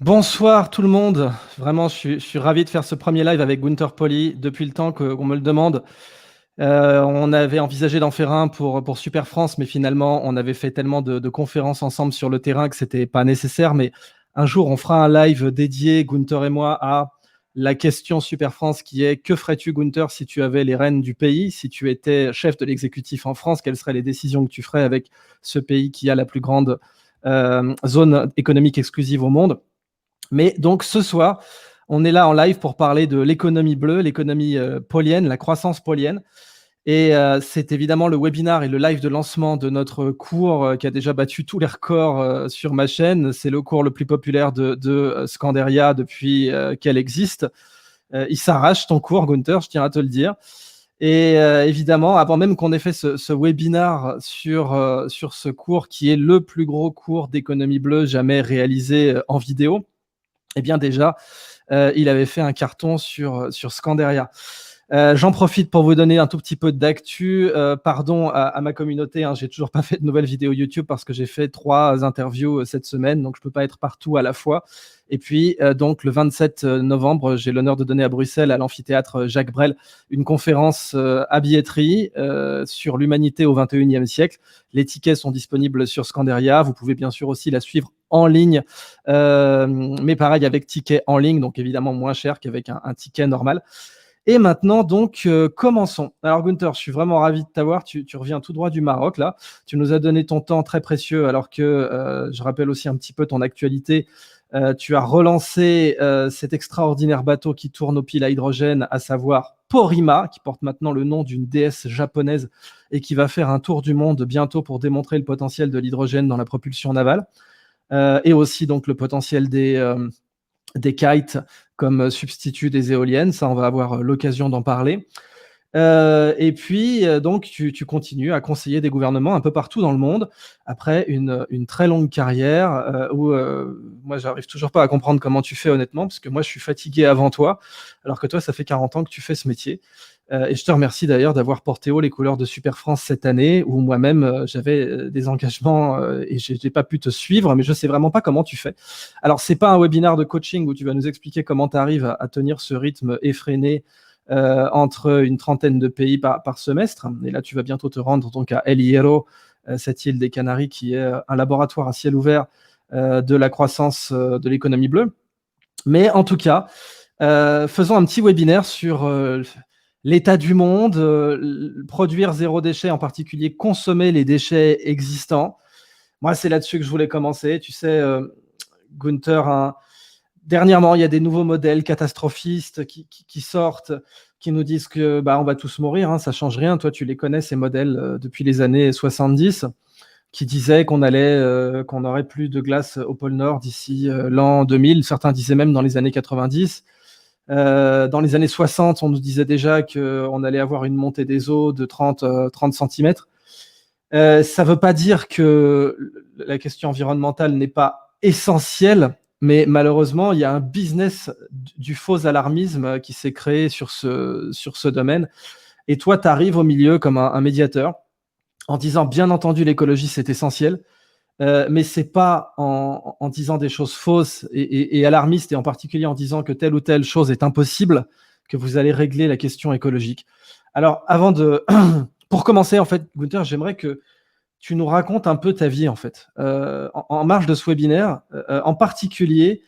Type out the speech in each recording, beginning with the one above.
Bonsoir tout le monde. Vraiment, je suis ravi de faire ce premier live avec Gunther Pauli depuis le temps qu'on me le demande. On avait envisagé d'en faire un pour Super France, mais finalement, on avait fait tellement de conférences ensemble sur le terrain que c'était pas nécessaire. Mais un jour, on fera un live dédié, Gunther et moi, à la question Super France qui est: que ferais-tu, Gunther, si tu avais les rênes du pays, si tu étais chef de l'exécutif en France, quelles seraient les décisions que tu ferais avec ce pays qui a la plus grande zone économique exclusive au monde? Mais donc ce soir, on est là en live pour parler de l'économie bleue, l'économie paulienne, la croissance paulienne. Et c'est évidemment le webinar et le live de lancement de notre cours qui a déjà battu tous les records sur ma chaîne. C'est le cours le plus populaire de Scanderia depuis qu'elle existe. Il s'arrache ton cours, Gunther, je tiens à te le dire. Et évidemment, avant même qu'on ait fait ce webinar sur ce cours qui est le plus gros cours d'économie bleue jamais réalisé en vidéo, eh bien déjà, il avait fait un carton sur Scanderia. J'en profite pour vous donner un tout petit peu d'actu. Pardon à ma communauté, hein, j'ai toujours pas fait de nouvelles vidéos YouTube parce que j'ai fait 3 interviews cette semaine, donc je peux pas être partout à la fois. Et puis, donc le 27 novembre, j'ai l'honneur de donner à Bruxelles, à l'amphithéâtre Jacques Brel, une conférence à billetterie sur l'humanité au XXIe siècle. Les tickets sont disponibles sur Scanderia. Vous pouvez bien sûr aussi la suivre en ligne, mais pareil avec ticket en ligne, donc évidemment moins cher qu'avec un ticket normal. Et maintenant, donc, commençons. Alors, Gunther, je suis vraiment ravi de t'avoir. Tu reviens tout droit du Maroc, là. Tu nous as donné ton temps très précieux, alors que, je rappelle aussi un petit peu ton actualité. Tu as relancé cet extraordinaire bateau qui tourne aux piles à hydrogène, à savoir Porima, qui porte maintenant le nom d'une déesse japonaise et qui va faire un tour du monde bientôt pour démontrer le potentiel de l'hydrogène dans la propulsion navale. Et aussi, donc, le potentiel des kites comme substitut des éoliennes. Ça, on va avoir l'occasion d'en parler. Et puis, donc, tu continues à conseiller des gouvernements un peu partout dans le monde, après une très longue carrière où moi, j'arrive toujours pas à comprendre comment tu fais honnêtement, parce que moi, je suis fatigué avant toi, alors que toi, ça fait 40 ans que tu fais ce métier. Et je te remercie d'ailleurs d'avoir porté haut les couleurs de Super France cette année, où moi-même, j'avais des engagements et j'ai pas pu te suivre, mais je sais vraiment pas comment tu fais. Alors, c'est pas un webinaire de coaching où tu vas nous expliquer comment tu arrives à tenir ce rythme effréné entre une trentaine de pays par semestre. Et là, tu vas bientôt te rendre donc à El Hierro, cette île des Canaries qui est un laboratoire à ciel ouvert de la croissance de l'économie bleue. Mais en tout cas, faisons un petit webinaire sur l'état du monde, produire zéro déchet, en particulier consommer les déchets existants. Moi, c'est là-dessus que je voulais commencer. Tu sais, Gunther, dernièrement, il y a des nouveaux modèles catastrophistes qui sortent, qui nous disent que on va tous mourir, hein, ça change rien. Toi, tu les connais, ces modèles, depuis les années 70, qui disaient qu'on n'aurait plus de glace au pôle Nord d'ici l'an 2000. Certains disaient même dans les années 90. Dans les années 60, on nous disait déjà qu'on allait avoir une montée des eaux de 30 cm. Ça ne veut pas dire que la question environnementale n'est pas essentielle, mais malheureusement, il y a un business du faux alarmisme qui s'est créé sur ce domaine. Et toi, tu arrives au milieu comme un médiateur en disant, bien entendu, l'écologie, c'est essentiel, mais ce n'est pas en disant des choses fausses et alarmistes, et en particulier en disant que telle ou telle chose est impossible, que vous allez régler la question écologique. Alors, pour commencer, en fait, Gunther, j'aimerais que tu nous racontes un peu ta vie, en fait, en marge de ce webinaire, en particulier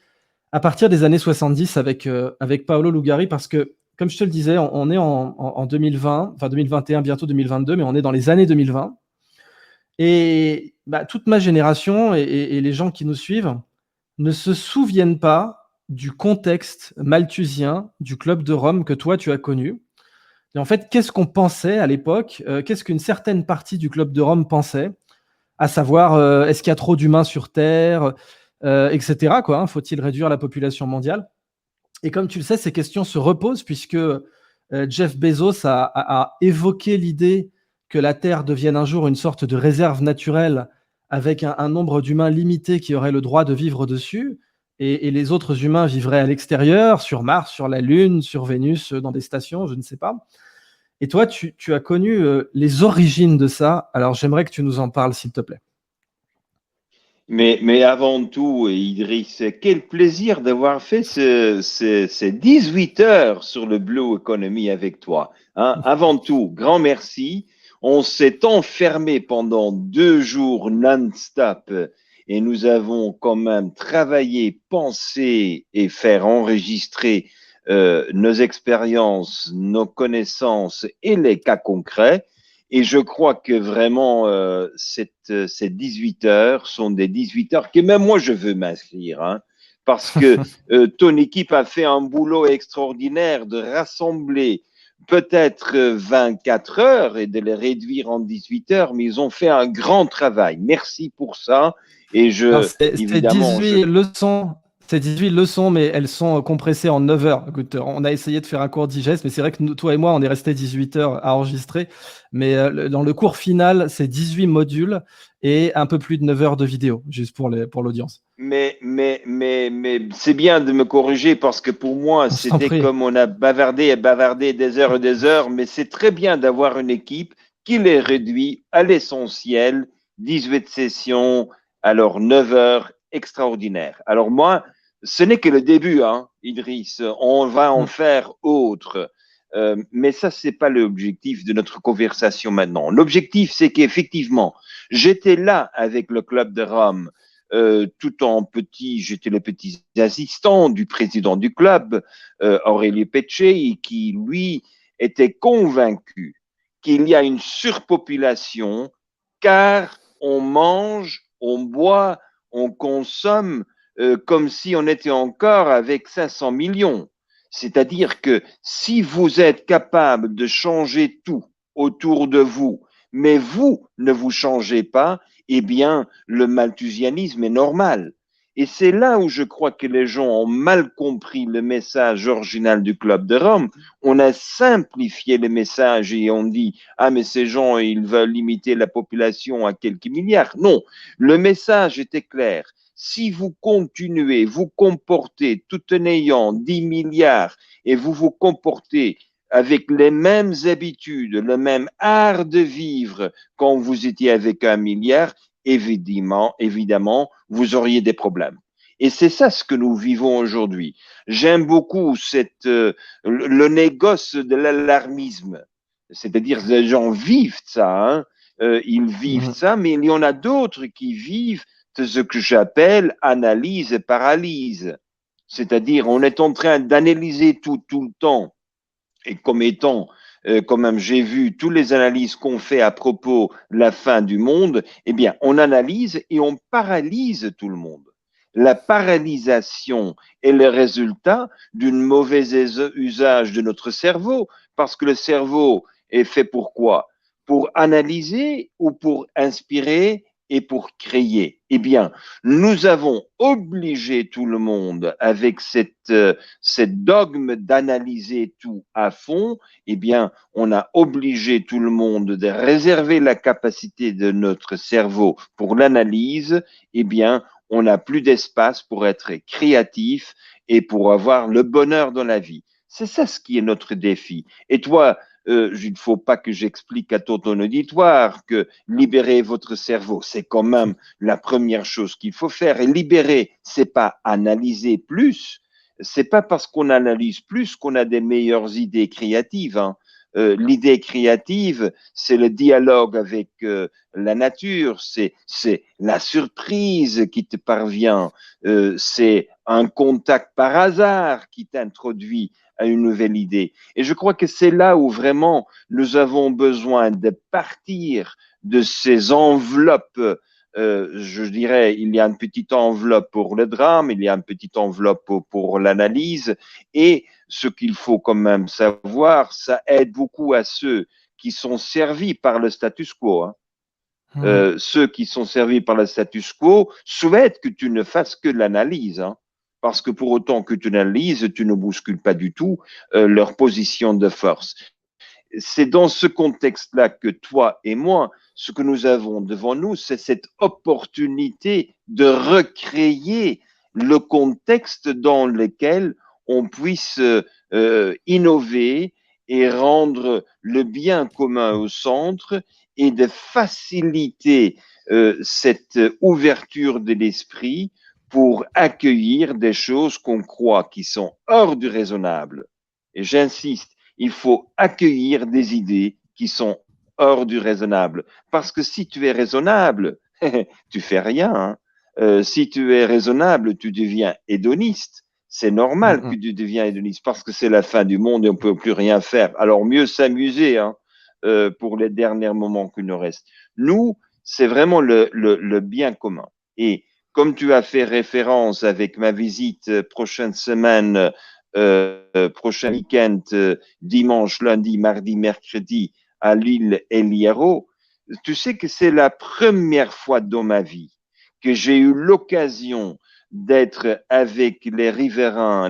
à partir des années 70 avec Paolo Lugari, parce que, comme je te le disais, on est en 2020, enfin 2021, bientôt 2022, mais on est dans les années 2020. Et toute ma génération et les gens qui nous suivent ne se souviennent pas du contexte malthusien du Club de Rome que toi, tu as connu. Et en fait, qu'est-ce qu'on pensait à l'époque qu'est-ce qu'une certaine partie du Club de Rome pensait? À savoir, est-ce qu'il y a trop d'humains sur Terre, etc. quoi, hein, faut-il réduire la population mondiale? Et comme tu le sais, ces questions se reposent puisque Jeff Bezos a évoqué l'idée que la Terre devienne un jour une sorte de réserve naturelle avec un nombre d'humains limité qui auraient le droit de vivre dessus, et les autres humains vivraient à l'extérieur, sur Mars, sur la Lune, sur Vénus, dans des stations, je ne sais pas. Et toi, tu as connu les origines de ça. Alors, j'aimerais que tu nous en parles, s'il te plaît. Mais avant tout, Idriss, quel plaisir d'avoir fait ces 18 heures sur le Blue Economy avec toi. Hein. Avant tout, grand merci. On s'est enfermé pendant 2 jours non-stop et nous avons quand même travaillé, pensé et faire enregistrer nos expériences, nos connaissances et les cas concrets. Et je crois que vraiment, ces 18 heures sont des 18 heures que même moi, je veux m'inscrire. Hein, parce que ton équipe a fait un boulot extraordinaire de rassembler peut-être 24 heures et de les réduire en 18 heures, mais ils ont fait un grand travail. Merci pour ça. Et Alors, c'est évidemment, 18 leçons. C'est 18 leçons, mais elles sont compressées en 9 heures. Écoute, on a essayé de faire un cours digeste, mais c'est vrai que toi et moi, on est resté 18 heures à enregistrer. Mais dans le cours final, c'est 18 modules et un peu plus de 9 heures de vidéo, juste pour l'audience. Mais c'est bien de me corriger parce que pour moi, Je t'en c'était prie. comme on a bavardé et bavardé des heures et des heures, mais c'est très bien d'avoir une équipe qui les réduit à l'essentiel, 18 sessions, alors 9 heures, extraordinaire. Alors moi, ce n'est que le début, hein, Idriss, on va en Mm. faire autre. Mais ça, c'est pas l'objectif de notre conversation maintenant. L'objectif, c'est qu'effectivement, j'étais là avec le club de Rome tout en petit, j'étais le petit assistant du président du club, Aurelio Pecce, qui, lui, était convaincu qu'il y a une surpopulation car on mange, on boit, on consomme comme si on était encore avec 500 millions. C'est-à-dire que si vous êtes capable de changer tout autour de vous, mais vous ne vous changez pas, eh bien, le malthusianisme est normal. Et c'est là où je crois que les gens ont mal compris le message original du Club de Rome. On a simplifié le message et on dit, ah, mais ces gens, ils veulent limiter la population à quelques milliards. Non, le message était clair. Si vous continuez, vous comportez tout en ayant 10 milliards et vous vous comportez avec les mêmes habitudes, le même art de vivre quand vous étiez avec 1 milliard, évidemment, vous auriez des problèmes. Et c'est ça ce que nous vivons aujourd'hui. J'aime beaucoup le négoce de l'alarmisme. C'est-à-dire, les gens vivent ça, hein, ils vivent Mhm. ça, mais il y en a d'autres qui vivent ce que j'appelle analyse et paralyse. C'est-à-dire, on est en train d'analyser tout le temps et comme étant, quand même, j'ai vu toutes les analyses qu'on fait à propos de la fin du monde, eh bien, on analyse et on paralyse tout le monde. La paralysation est le résultat d'un mauvais usage de notre cerveau, parce que le cerveau est fait pour quoi? Pour analyser ou pour inspirer et pour créer. Eh bien, nous avons obligé tout le monde avec cette dogme d'analyser tout à fond, eh bien, on a obligé tout le monde de réserver la capacité de notre cerveau pour l'analyse, eh bien, on n'a plus d'espace pour être créatif et pour avoir le bonheur dans la vie. C'est ça ce qui est notre défi. Et toi, il ne faut pas que j'explique à tout ton auditoire que libérer votre cerveau, c'est quand même la première chose qu'il faut faire. Et libérer, c'est pas analyser plus, c'est pas parce qu'on analyse plus qu'on a des meilleures idées créatives. Hein. L'idée créative, c'est le dialogue avec la nature, c'est la surprise qui te parvient, c'est un contact par hasard qui t'introduit à une nouvelle idée. Et je crois que c'est là où vraiment nous avons besoin de partir de ces enveloppes. Je dirais, il y a une petite enveloppe pour le drame, il y a une petite enveloppe pour l'analyse, et ce qu'il faut quand même savoir, ça aide beaucoup à ceux qui sont servis par le status quo. Hein. Mhm. Ceux qui sont servis par le status quo souhaitent que tu ne fasses que l'analyse. Hein, parce que pour autant que tu analyses, tu ne bouscules pas du tout leur position de force. C'est dans ce contexte-là que toi et moi, ce que nous avons devant nous, c'est cette opportunité de recréer le contexte dans lequel on puisse innover et rendre le bien commun au centre et de faciliter cette ouverture de l'esprit pour accueillir des choses qu'on croit qui sont hors du raisonnable. Et j'insiste, il faut accueillir des idées qui sont hors du raisonnable. Parce que si tu es raisonnable, tu fais rien. Hein. Si tu es raisonnable, tu deviens hédoniste. C'est normal que tu deviens hédoniste parce que c'est la fin du monde et on ne peut plus rien faire. Alors mieux s'amuser hein, pour les derniers moments qui nous restent. Nous, c'est vraiment le bien commun. Et comme tu as fait référence avec ma visite prochaine semaine, prochain week-end, dimanche, lundi, mardi, mercredi, à l'île El Hierro, tu sais que c'est la première fois dans ma vie que j'ai eu l'occasion d'être avec les riverains,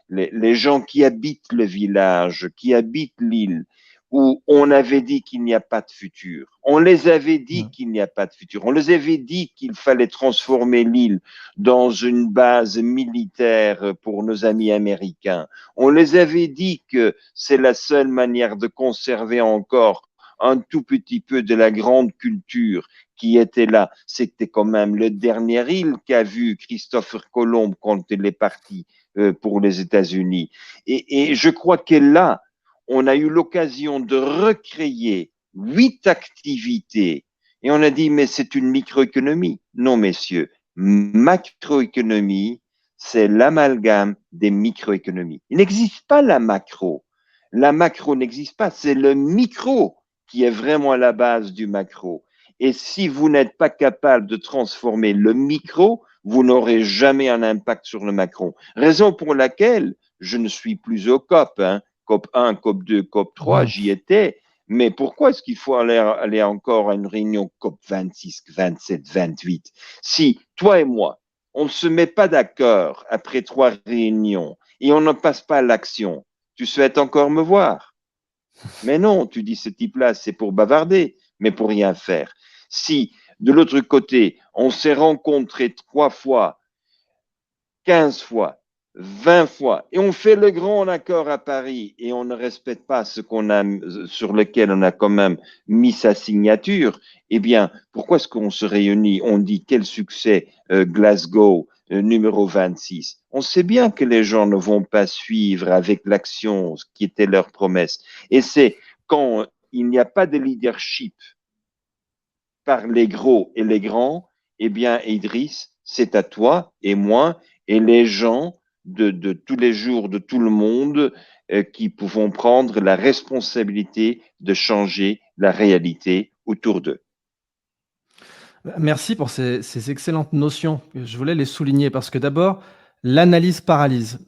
les gens qui habitent le village, qui habitent l'île, où on avait dit qu'il n'y a pas de futur. On les avait dit qu'il n'y a pas de futur. On les avait dit qu'il fallait transformer l'île dans une base militaire pour nos amis américains. On les avait dit que c'est la seule manière de conserver encore un tout petit peu de la grande culture qui était là. C'était quand même le dernier île qu'a vu Christopher Colomb quand il est parti pour les États-Unis. Et je crois que là, on a eu l'occasion de recréer 8 activités. Et on a dit, mais c'est une microéconomie. Non, messieurs, macroéconomie, c'est l'amalgame des microéconomies. Il n'existe pas la macro. La macro n'existe pas, c'est le micro qui est vraiment à la base du macro. Et si vous n'êtes pas capable de transformer le micro, vous n'aurez jamais un impact sur le macro. Raison pour laquelle je ne suis plus au COP. Hein. COP 1, COP 2, COP 3, j'y étais. Mais pourquoi est-ce qu'il faut aller encore à une réunion COP 26, 27, 28 si toi et moi, on ne se met pas d'accord après 3 réunions et on ne passe pas à l'action, tu souhaites encore me voir? Mais non, tu dis ce type-là, c'est pour bavarder, mais pour rien faire. Si, de l'autre côté, on s'est rencontrés 3 fois, 15 fois, 20 fois, et on fait le grand accord à Paris et on ne respecte pas ce qu'on a, sur lequel on a quand même mis sa signature, eh bien, pourquoi est-ce qu'on se réunit? On dit quel succès Glasgow numéro 26. On sait bien que les gens ne vont pas suivre avec l'action ce qui était leur promesse. Et c'est quand il n'y a pas de leadership par les gros et les grands, eh bien, Idriss, c'est à toi et moi et les gens de tous les jours, de tout le monde, qui pouvons prendre la responsabilité de changer la réalité autour d'eux. Merci pour ces excellentes notions. Je voulais les souligner parce que d'abord, l'analyse paralyse.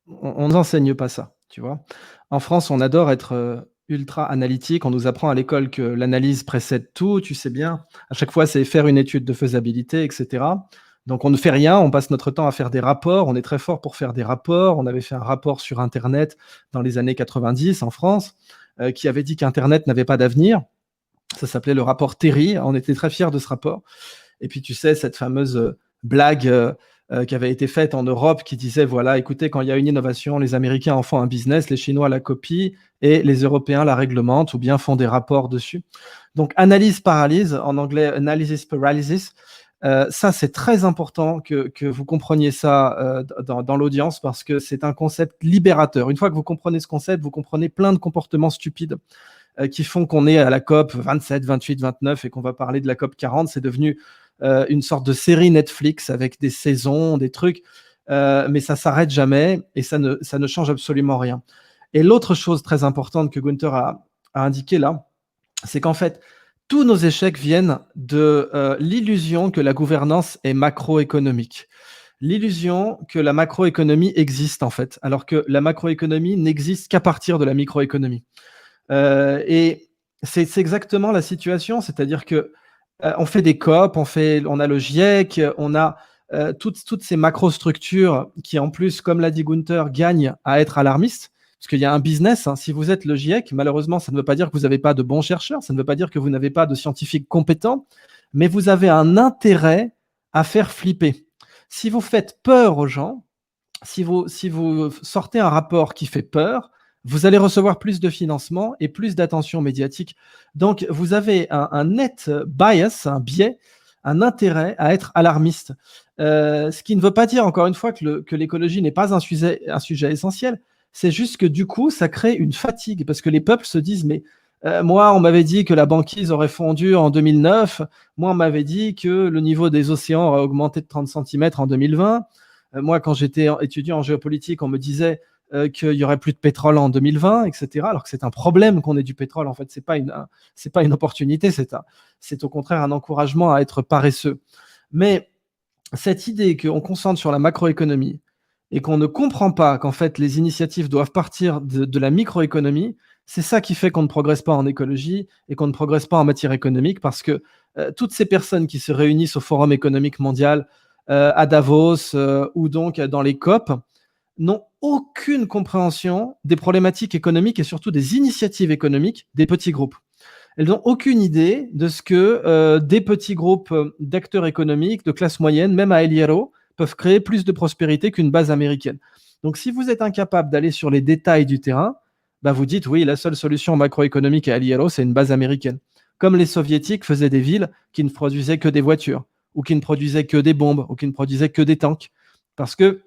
On n'enseigne pas ça, tu vois? En France, on adore être, ultra analytique. On nous apprend à l'école que l'analyse précède tout, tu sais bien. À chaque fois, c'est faire une étude de faisabilité et cetera. Donc on ne fait rien, on passe notre temps à faire des rapports. On est très fort pour faire des rapports. On avait fait un rapport sur internet dans les années 90 en France, qui avait dit qu'internet n'avait pas d'avenir. Ça s'appelait le rapport Terry. On était très fiers de ce rapport. Et puis, tu sais, cette fameuse blague qui avait été faite en Europe qui disait, voilà, écoutez, quand il y a une innovation, les Américains en font un business, les Chinois la copient et les Européens la réglementent ou bien font des rapports dessus. Donc, analyse paralyse, en anglais, analysis paralysis. Ça, c'est très important que vous compreniez ça dans l'audience parce que c'est un concept libérateur. Une fois que vous comprenez ce concept, vous comprenez plein de comportements stupides qui font qu'on est à la COP 27, 28, 29 et qu'on va parler de la COP 40. C'est devenu une sorte de série Netflix avec des saisons, des trucs, mais ça s'arrête jamais et ça ne change absolument rien. Et l'autre chose très importante que Gunther a indiqué là, c'est qu'en fait, tous nos échecs viennent de l'illusion que la gouvernance est macroéconomique. L'illusion que la macroéconomie existe en fait, alors que la macroéconomie n'existe qu'à partir de la microéconomie. Et c'est exactement la situation, c'est-à-dire que on fait des COP, on a le GIEC, on a toutes ces macrostructures qui, en plus, comme l'a dit Gunther, gagnent à être alarmistes, parce qu'il y a un business. Hein. Si vous êtes le GIEC, malheureusement, ça ne veut pas dire que vous n'avez pas de bons chercheurs, ça ne veut pas dire que vous n'avez pas de scientifiques compétents, mais vous avez un intérêt à faire flipper. Si vous faites peur aux gens, si vous sortez un rapport qui fait peur, vous allez recevoir plus de financement et plus d'attention médiatique. Donc, vous avez un net bias, un biais, un intérêt à être alarmiste. Ce qui ne veut pas dire, encore une fois, que l'écologie n'est pas un sujet essentiel. C'est juste que du coup, ça crée une fatigue parce que les peuples se disent, mais moi, on m'avait dit que la banquise aurait fondu en 2009. Moi, on m'avait dit que le niveau des océans aurait augmenté de 30 cm en 2020. Moi, quand j'étais étudiant en géopolitique, on me disait qu'il y aurait plus de pétrole en 2020, etc. Alors que c'est un problème qu'on ait du pétrole. En fait, c'est pas une opportunité, c'est au contraire un encouragement à être paresseux. Mais cette idée qu'on concentre sur la macroéconomie et qu'on ne comprend pas qu'en fait les initiatives doivent partir de la microéconomie, c'est ça qui fait qu'on ne progresse pas en écologie et qu'on ne progresse pas en matière économique parce que toutes ces personnes qui se réunissent au Forum économique mondial, à Davos ou donc dans les COP, n'ont aucune compréhension des problématiques économiques et surtout des initiatives économiques des petits groupes. Elles n'ont aucune idée de ce que des petits groupes d'acteurs économiques de classe moyenne, même à El Hierro, peuvent créer plus de prospérité qu'une base américaine. Donc si vous êtes incapable d'aller sur les détails du terrain, bah vous dites oui, la seule solution macroéconomique à El Hierro, c'est une base américaine. Comme les soviétiques faisaient des villes qui ne produisaient que des voitures, ou qui ne produisaient que des bombes, ou qui ne produisaient que des tanks. Parce que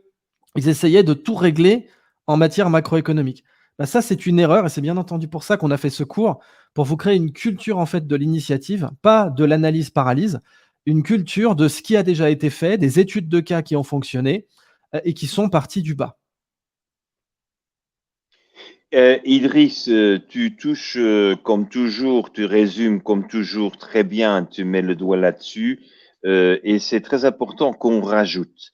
ils essayaient de tout régler en matière macroéconomique. Bah ça, c'est une erreur et c'est bien entendu pour ça qu'on a fait ce cours, pour vous créer une culture en fait de l'initiative, pas de l'analyse-paralyse, une culture de ce qui a déjà été fait, des études de cas qui ont fonctionné et qui sont parties du bas. Idriss, tu touches comme toujours, tu résumes comme toujours très bien, tu mets le doigt là-dessus, et c'est très important qu'on rajoute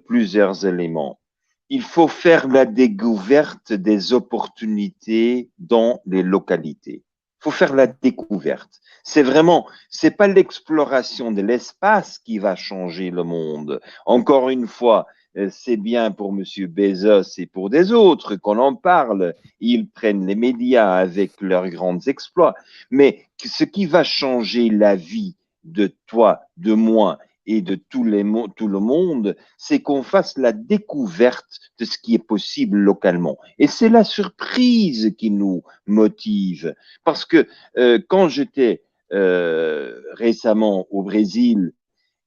plusieurs éléments. Il faut faire la découverte des opportunités dans les localités. Il faut faire la découverte. C'est vraiment, c'est pas l'exploration de l'espace qui va changer le monde. Encore une fois, c'est bien pour Monsieur Bezos et pour des autres qu'on en parle. Ils prennent les médias avec leurs grands exploits. Mais ce qui va changer la vie de toi, de moi et de tout le monde, c'est qu'on fasse la découverte de ce qui est possible localement. Et c'est la surprise qui nous motive. Parce que quand j'étais récemment au Brésil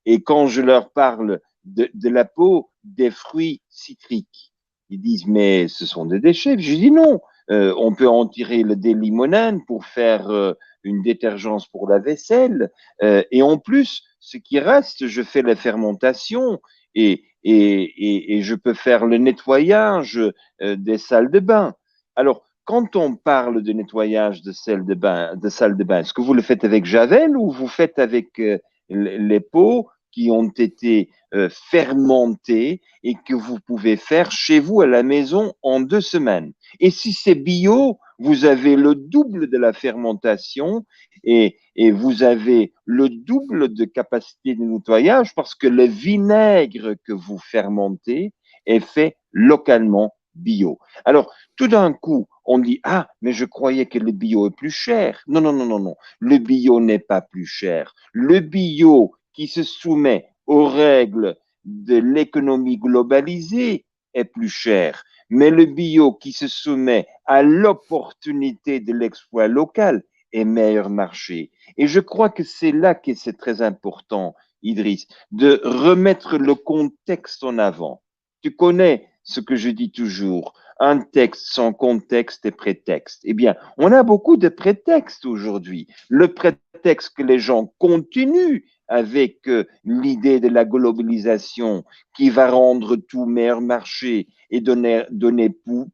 et quand je leur parle de la peau des fruits citriques, ils disent, mais ce sont des déchets. Je dis non, on peut en tirer des limonènes pour faire une détergence pour la vaisselle. Et en plus, ce qui reste, je fais la fermentation et je peux faire le nettoyage des salles de bain. Alors, quand on parle de nettoyage de salles de bain, est-ce que vous le faites avec Javel ou vous faites avec les pots qui ont été fermentés et que vous pouvez faire chez vous à la maison en 2 semaines. Et si c'est bio, vous avez le double de la fermentation et vous avez le double de capacité de nettoyage parce que le vinaigre que vous fermentez est fait localement bio. Alors, tout d'un coup, on dit, ah, mais je croyais que le bio est plus cher. Non, non, non, non, non. Le bio n'est pas plus cher. Le bio qui se soumet aux règles de l'économie globalisée est plus cher. Mais le bio qui se soumet à l'opportunité de l'exploit local est meilleur marché. Et je crois que c'est là que c'est très important, Idriss, de remettre le contexte en avant. Tu connais ce que je dis toujours, un texte sans contexte est prétexte. Eh bien, on a beaucoup de prétextes aujourd'hui. Le prétexte que les gens continuent avec l'idée de la globalisation qui va rendre tout meilleur marché et donner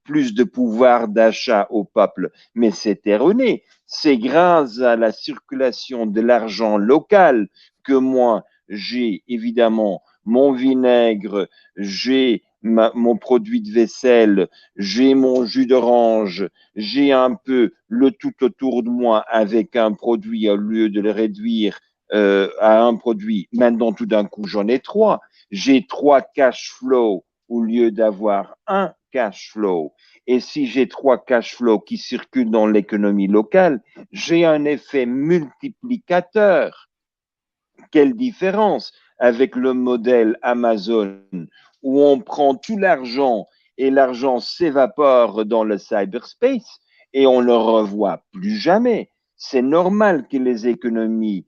plus de pouvoir d'achat au peuple. Mais c'est erroné. C'est grâce à la circulation de l'argent local que moi, j'ai évidemment mon vinaigre, j'ai mon produit de vaisselle, j'ai mon jus d'orange, j'ai un peu le tout autour de moi avec un produit au lieu de le réduire à un produit. Maintenant, tout d'un coup, j'en ai 3. J'ai 3 cash flow au lieu d'avoir un cash flow. Et si j'ai 3 cash flows qui circulent dans l'économie locale, j'ai un effet multiplicateur. Quelle différence avec le modèle Amazon où on prend tout l'argent et l'argent s'évapore dans le cyberspace et on ne le revoit plus jamais. C'est normal que les économies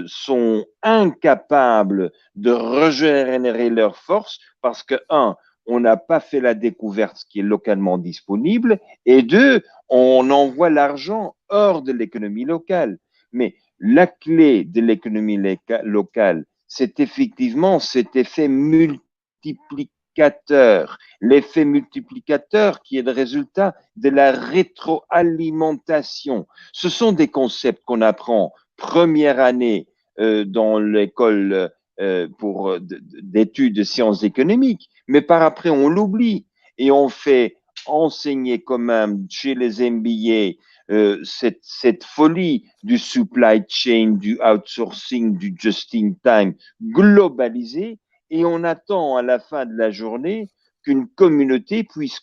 sont incapables de régénérer leurs forces parce que, un, on n'a pas fait la découverte qui est localement disponible, et deux, on envoie l'argent hors de l'économie locale. Mais la clé de l'économie locale, c'est effectivement cet effet multiplicateur. L'effet multiplicateur qui est le résultat de la rétroalimentation. Ce sont des concepts qu'on apprend première année dans l'école d'études de sciences économiques, mais par après on l'oublie et on fait enseigner quand même chez les MBA cette folie du supply chain, du outsourcing, du just-in-time globalisé, et on attend à la fin de la journée qu'une communauté puisse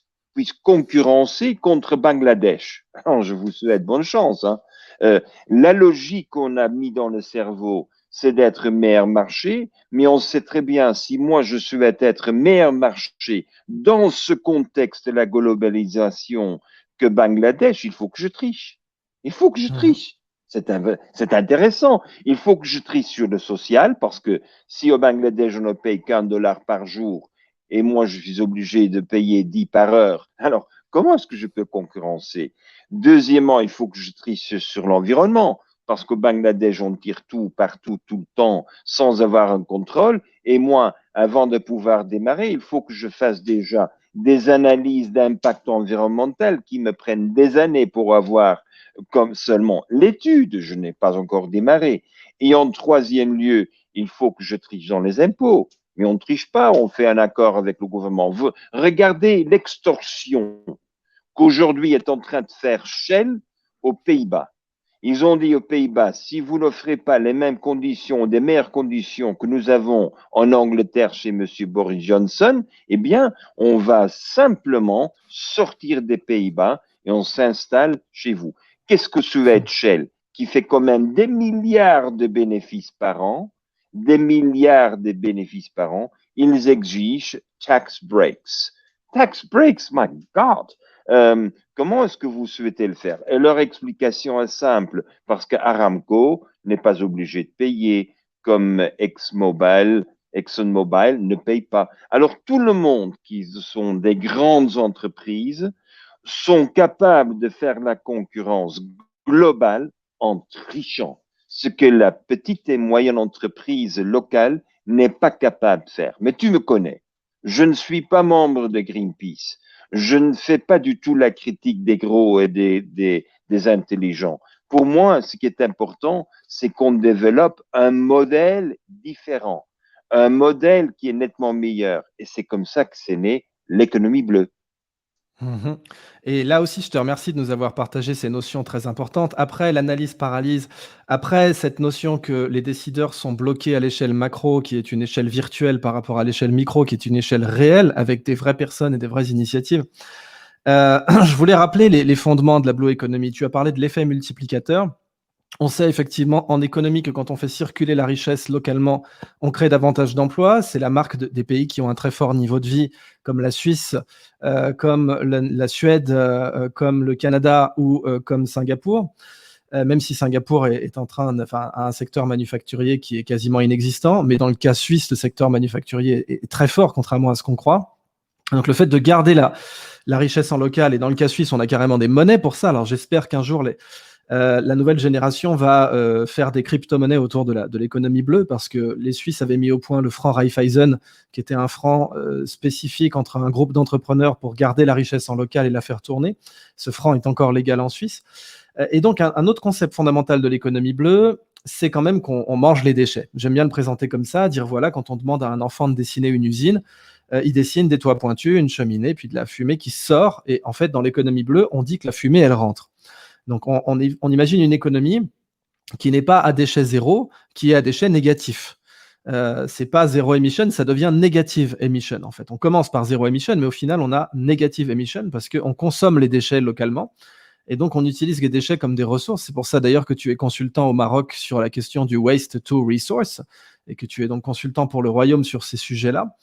concurrencer contre Bangladesh. Alors, je vous souhaite bonne chance. Hein. La logique qu'on a mis dans le cerveau, c'est d'être meilleur marché, mais on sait très bien, si moi je souhaite être meilleur marché dans ce contexte de la globalisation que Bangladesh, il faut que je triche. Il faut que je triche. C'est intéressant. Il faut que je triche sur le social parce que si au Bangladesh on ne paye qu'1 $ par jour et moi je suis obligé de payer 10 par heure, alors comment est-ce que je peux concurrencer? Deuxièmement, il faut que je triche sur l'environnement parce qu'au Bangladesh, on tire tout, partout, tout le temps, sans avoir un contrôle. Et moi, avant de pouvoir démarrer, il faut que je fasse déjà des analyses d'impact environnemental qui me prennent des années pour avoir comme seulement l'étude. Je n'ai pas encore démarré. Et en troisième lieu, il faut que je triche dans les impôts. Mais on ne triche pas, on fait un accord avec le gouvernement. Regardez l'extorsion qu'aujourd'hui est en train de faire Shell aux Pays-Bas. Ils ont dit aux Pays-Bas, si vous n'offrez pas les mêmes conditions, des meilleures conditions que nous avons en Angleterre chez M. Boris Johnson, eh bien, on va simplement sortir des Pays-Bas et on s'installe chez vous. Qu'est-ce que souhaite Shell, qui fait quand même des milliards de bénéfices par an, des milliards de bénéfices par an, ils exigent tax breaks. Tax breaks, my God! Comment est-ce que vous souhaitez le faire? Et leur explication est simple, parce qu'Aramco n'est pas obligé de payer, comme ExxonMobil ne paye pas. Alors tout le monde qui sont des grandes entreprises sont capables de faire la concurrence globale en trichant, ce que la petite et moyenne entreprise locale n'est pas capable de faire. Mais tu me connais, je ne suis pas membre de Greenpeace. Je ne fais pas du tout la critique des gros et des intelligents. Pour moi, ce qui est important, c'est qu'on développe un modèle différent, un modèle qui est nettement meilleur. Et c'est comme ça que c'est né l'économie bleue. Mmh. Et là aussi, je te remercie de nous avoir partagé ces notions très importantes. Après l'analyse paralyse, après cette notion que les décideurs sont bloqués à l'échelle macro, qui est une échelle virtuelle par rapport à l'échelle micro, qui est une échelle réelle, avec des vraies personnes et des vraies initiatives. Je voulais rappeler les fondements de la Blue Economy. Tu as parlé de l'effet multiplicateur. On sait effectivement en économie que quand on fait circuler la richesse localement, on crée davantage d'emplois. C'est la marque des pays qui ont un très fort niveau de vie, comme la Suisse, comme la Suède, comme le Canada ou comme Singapour. Même si Singapour est en train, enfin, a un secteur manufacturier qui est quasiment inexistant, mais dans le cas suisse, le secteur manufacturier est très fort, contrairement à ce qu'on croit. Donc le fait de garder la richesse en local, et dans le cas suisse, on a carrément des monnaies pour ça. Alors j'espère qu'un jour, la nouvelle génération va faire des crypto-monnaies autour de l'économie bleue, parce que les Suisses avaient mis au point le franc Raiffeisen, qui était un franc spécifique entre un groupe d'entrepreneurs pour garder la richesse en local et la faire tourner. Ce franc est encore légal en Suisse. Et donc, un autre concept fondamental de l'économie bleue, c'est quand même qu'on mange les déchets. J'aime bien le présenter comme ça, dire voilà, quand on demande à un enfant de dessiner une usine, il dessine des toits pointus, une cheminée, puis de la fumée qui sort. Et en fait, dans l'économie bleue, on dit que la fumée, elle rentre. Donc, on imagine une économie qui n'est pas à déchet zéro, qui est à déchet négatif. C'est pas zéro emission, ça devient negative emission en fait. On commence par zéro emission, mais au final, on a negative emission parce qu'on consomme les déchets localement. Et donc, on utilise les déchets comme des ressources. C'est pour ça d'ailleurs que tu es consultant au Maroc sur la question du waste to resource et que tu es donc consultant pour le royaume sur ces sujets-là.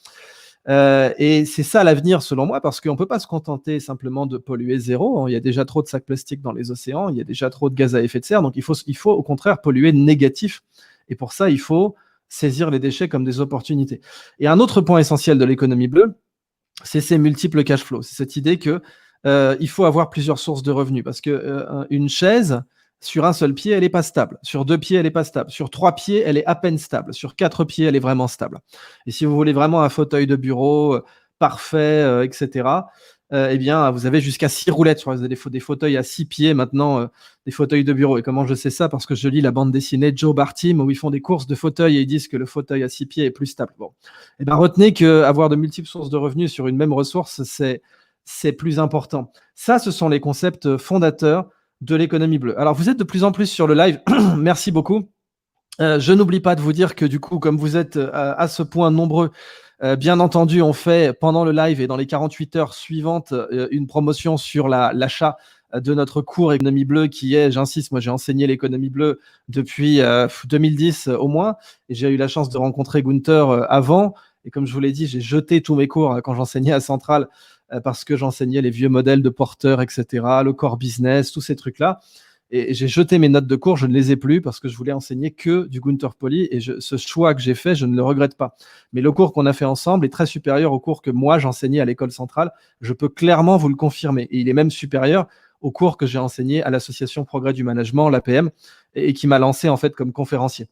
Et c'est ça l'avenir selon moi, parce qu'on ne peut pas se contenter simplement de polluer zéro. Il y a déjà trop de sacs plastiques dans les océans, il y a déjà trop de gaz à effet de serre, donc il faut au contraire polluer négatif. Et pour ça, il faut saisir les déchets comme des opportunités. Et un autre point essentiel de l'économie bleue, c'est ces multiples cash flows. C'est cette idée que il faut avoir plusieurs sources de revenus, parce que une chaise sur un seul pied, elle n'est pas stable. Sur 2 pieds, elle n'est pas stable. Sur 3 pieds, elle est à peine stable. Sur 4 pieds, elle est vraiment stable. Et si vous voulez vraiment un fauteuil de bureau parfait, etc., eh bien, vous avez jusqu'à 6 roulettes. Vous avez des fauteuils à 6 pieds maintenant, des fauteuils de bureau. Et comment je sais ça? Parce que je lis la bande dessinée Joe Bartim, où ils font des courses de fauteuils et ils disent que le fauteuil à 6 pieds est plus stable. Bon. Eh bien, retenez qu'avoir de multiples sources de revenus sur une même ressource, c'est plus important. Ça, ce sont les concepts fondateurs de l'économie bleue. Alors, vous êtes de plus en plus sur le live. Merci beaucoup. Je n'oublie pas de vous dire que du coup, comme vous êtes à ce point nombreux, bien entendu, on fait pendant le live et dans les 48 heures suivantes une promotion sur l'achat de notre cours économie bleue qui est, j'insiste, moi j'ai enseigné l'économie bleue depuis 2010 au moins, et j'ai eu la chance de rencontrer Gunther avant. Et comme je vous l'ai dit, j'ai jeté tous mes cours quand j'enseignais à Centrale parce que j'enseignais les vieux modèles de porteurs, etc., le core business, tous ces trucs-là. Et j'ai jeté mes notes de cours, je ne les ai plus parce que je voulais enseigner que du Gunther Pauli. Et ce choix que j'ai fait, je ne le regrette pas. Mais le cours qu'on a fait ensemble est très supérieur au cours que moi j'enseignais à l'école centrale. Je peux clairement vous le confirmer. Et il est même supérieur au cours que j'ai enseigné à l'association Progrès du Management, l'APM, et qui m'a lancé en fait comme conférencier.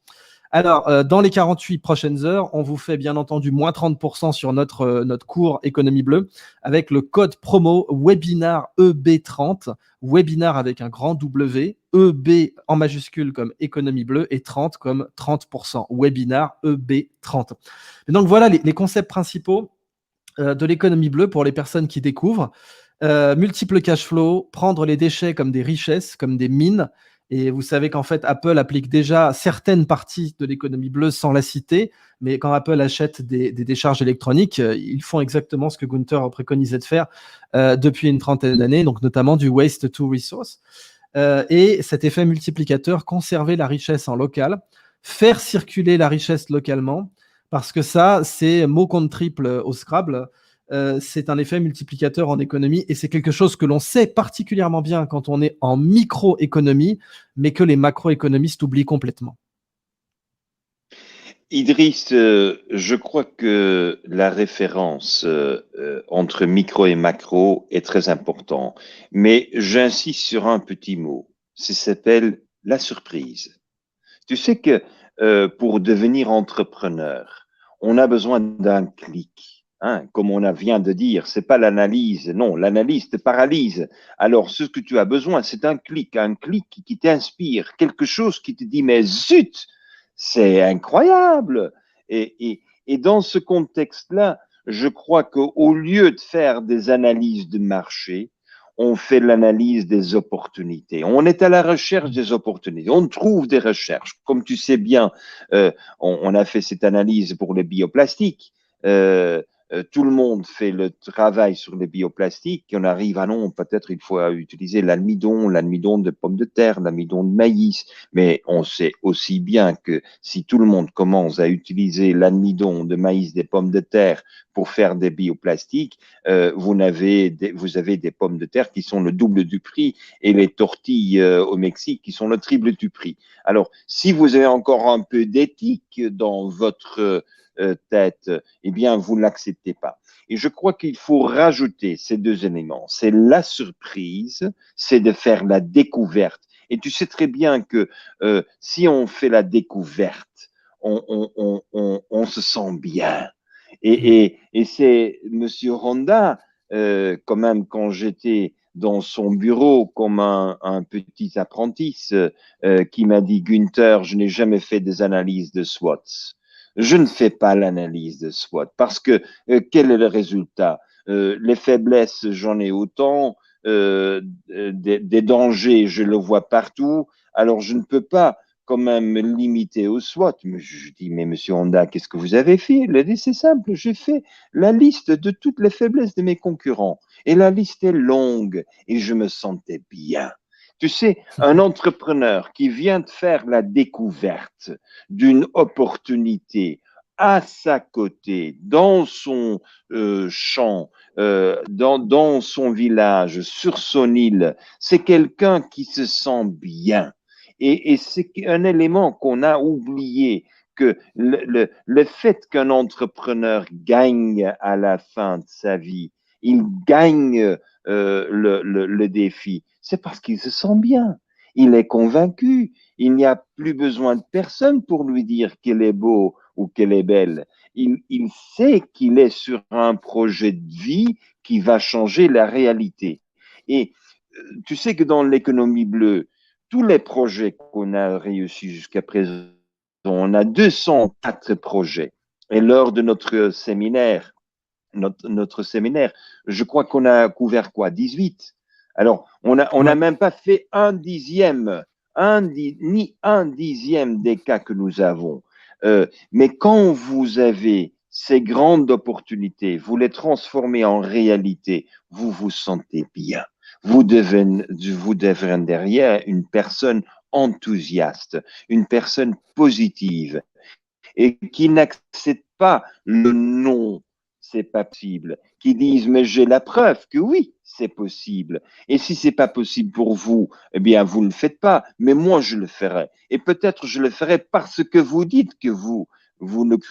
Alors, dans les 48 prochaines heures, on vous fait bien entendu moins 30% sur notre cours Économie Bleue avec le code promo Webinar EB30, Webinar avec un grand W, EB en majuscule comme Économie Bleue et 30 comme 30%, Webinar EB30. Et donc voilà les concepts principaux de l'économie bleue pour les personnes qui découvrent. Multiple cash flow, prendre les déchets comme des richesses, comme des mines. Et vous savez qu'en fait, Apple applique déjà certaines parties de l'économie bleue sans la citer, mais quand Apple achète des décharges électroniques, ils font exactement ce que Gunther préconisait de faire depuis une trentaine d'années, donc notamment du waste to resource. Et cet effet multiplicateur, conserver la richesse en local, faire circuler la richesse localement, parce que ça, c'est mot compte triple au Scrabble. C'est un effet multiplicateur en économie et c'est quelque chose que l'on sait particulièrement bien quand on est en microéconomie, mais que les macroéconomistes oublient complètement. Idriss, je crois que la référence entre micro et macro est très importante, mais j'insiste sur un petit mot. Ça s'appelle la surprise. Tu sais que pour devenir entrepreneur, on a besoin d'un clic. Hein, comme on vient de dire, c'est pas l'analyse. Non, l'analyse te paralyse. Alors, ce que tu as besoin, c'est un clic qui t'inspire, quelque chose qui te dit, mais zut, c'est incroyable. Et dans ce contexte-là, je crois qu'au lieu de faire des analyses de marché, on fait l'analyse des opportunités. On est à la recherche des opportunités. On trouve des recherches. Comme tu sais bien, on a fait cette analyse pour les bioplastiques. Tout le monde fait le travail sur les bioplastiques. On arrive à non, peut-être il faut utiliser l'amidon de pommes de terre, l'amidon de maïs. Mais on sait aussi bien que si tout le monde commence à utiliser l'amidon de maïs des pommes de terre pour faire des bioplastiques, vous avez des pommes de terre qui sont le double du prix et les tortilles au Mexique qui sont le triple du prix. Alors, si vous avez encore un peu d'éthique dans votre tête, eh bien, vous ne l'acceptez pas. Et je crois qu'il faut rajouter ces deux éléments. C'est la surprise, c'est de faire la découverte. Et tu sais très bien que si on fait la découverte, on se sent bien. Et c'est Monsieur Honda, quand même, quand j'étais dans son bureau comme un petit apprenti, qui m'a dit, Gunther, je n'ai jamais fait des analyses de SWOT. Je ne fais pas l'analyse de SWOT parce que quel est le résultat? Les faiblesses, j'en ai autant, des dangers, je le vois partout. Alors, je ne peux pas quand même me limiter au SWOT. Mais je dis, mais monsieur Honda, qu'est-ce que vous avez fait? Il a dit, c'est simple, j'ai fait la liste de toutes les faiblesses de mes concurrents. Et la liste est longue et je me sentais bien. Tu sais, un entrepreneur qui vient de faire la découverte d'une opportunité à sa côté, dans son champ, dans son village, sur son île, c'est quelqu'un qui se sent bien. Et c'est un élément qu'on a oublié, que le fait qu'un entrepreneur gagne à la fin de sa vie, il gagne le défi, c'est parce qu'il se sent bien. Il est convaincu. Il n'y a plus besoin de personne pour lui dire qu'il est beau ou qu'elle est belle. Il sait qu'il est sur un projet de vie qui va changer la réalité. Et tu sais que dans l'économie bleue, tous les projets qu'on a réussi jusqu'à présent, on a 204 projets. Et lors de notre séminaire, je crois qu'on a couvert quoi, 18. Alors, on n'a Ouais. même pas fait ni un dixième des cas que nous avons. Mais quand vous avez ces grandes opportunités, vous les transformez en réalité, vous vous sentez bien. Vous devenez derrière une personne enthousiaste, une personne positive et qui n'acceptent pas le non, c'est pas possible, qui disent mais j'ai la preuve que oui, c'est possible. Et si c'est pas possible pour vous, eh bien vous ne le faites pas, mais moi je le ferai. Et peut-être je le ferai parce que vous dites que vous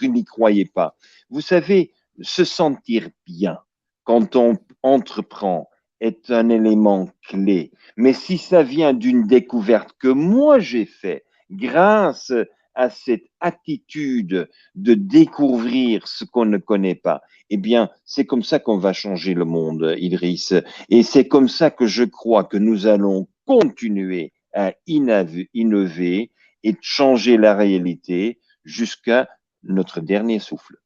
n'y croyez pas. Vous savez, se sentir bien quand on entreprend est un élément clé. Mais si ça vient d'une découverte que moi j'ai faite grâce à cette attitude de découvrir ce qu'on ne connaît pas, eh bien, c'est comme ça qu'on va changer le monde, Idriss. Et c'est comme ça que je crois que nous allons continuer à innover et changer la réalité jusqu'à notre dernier souffle.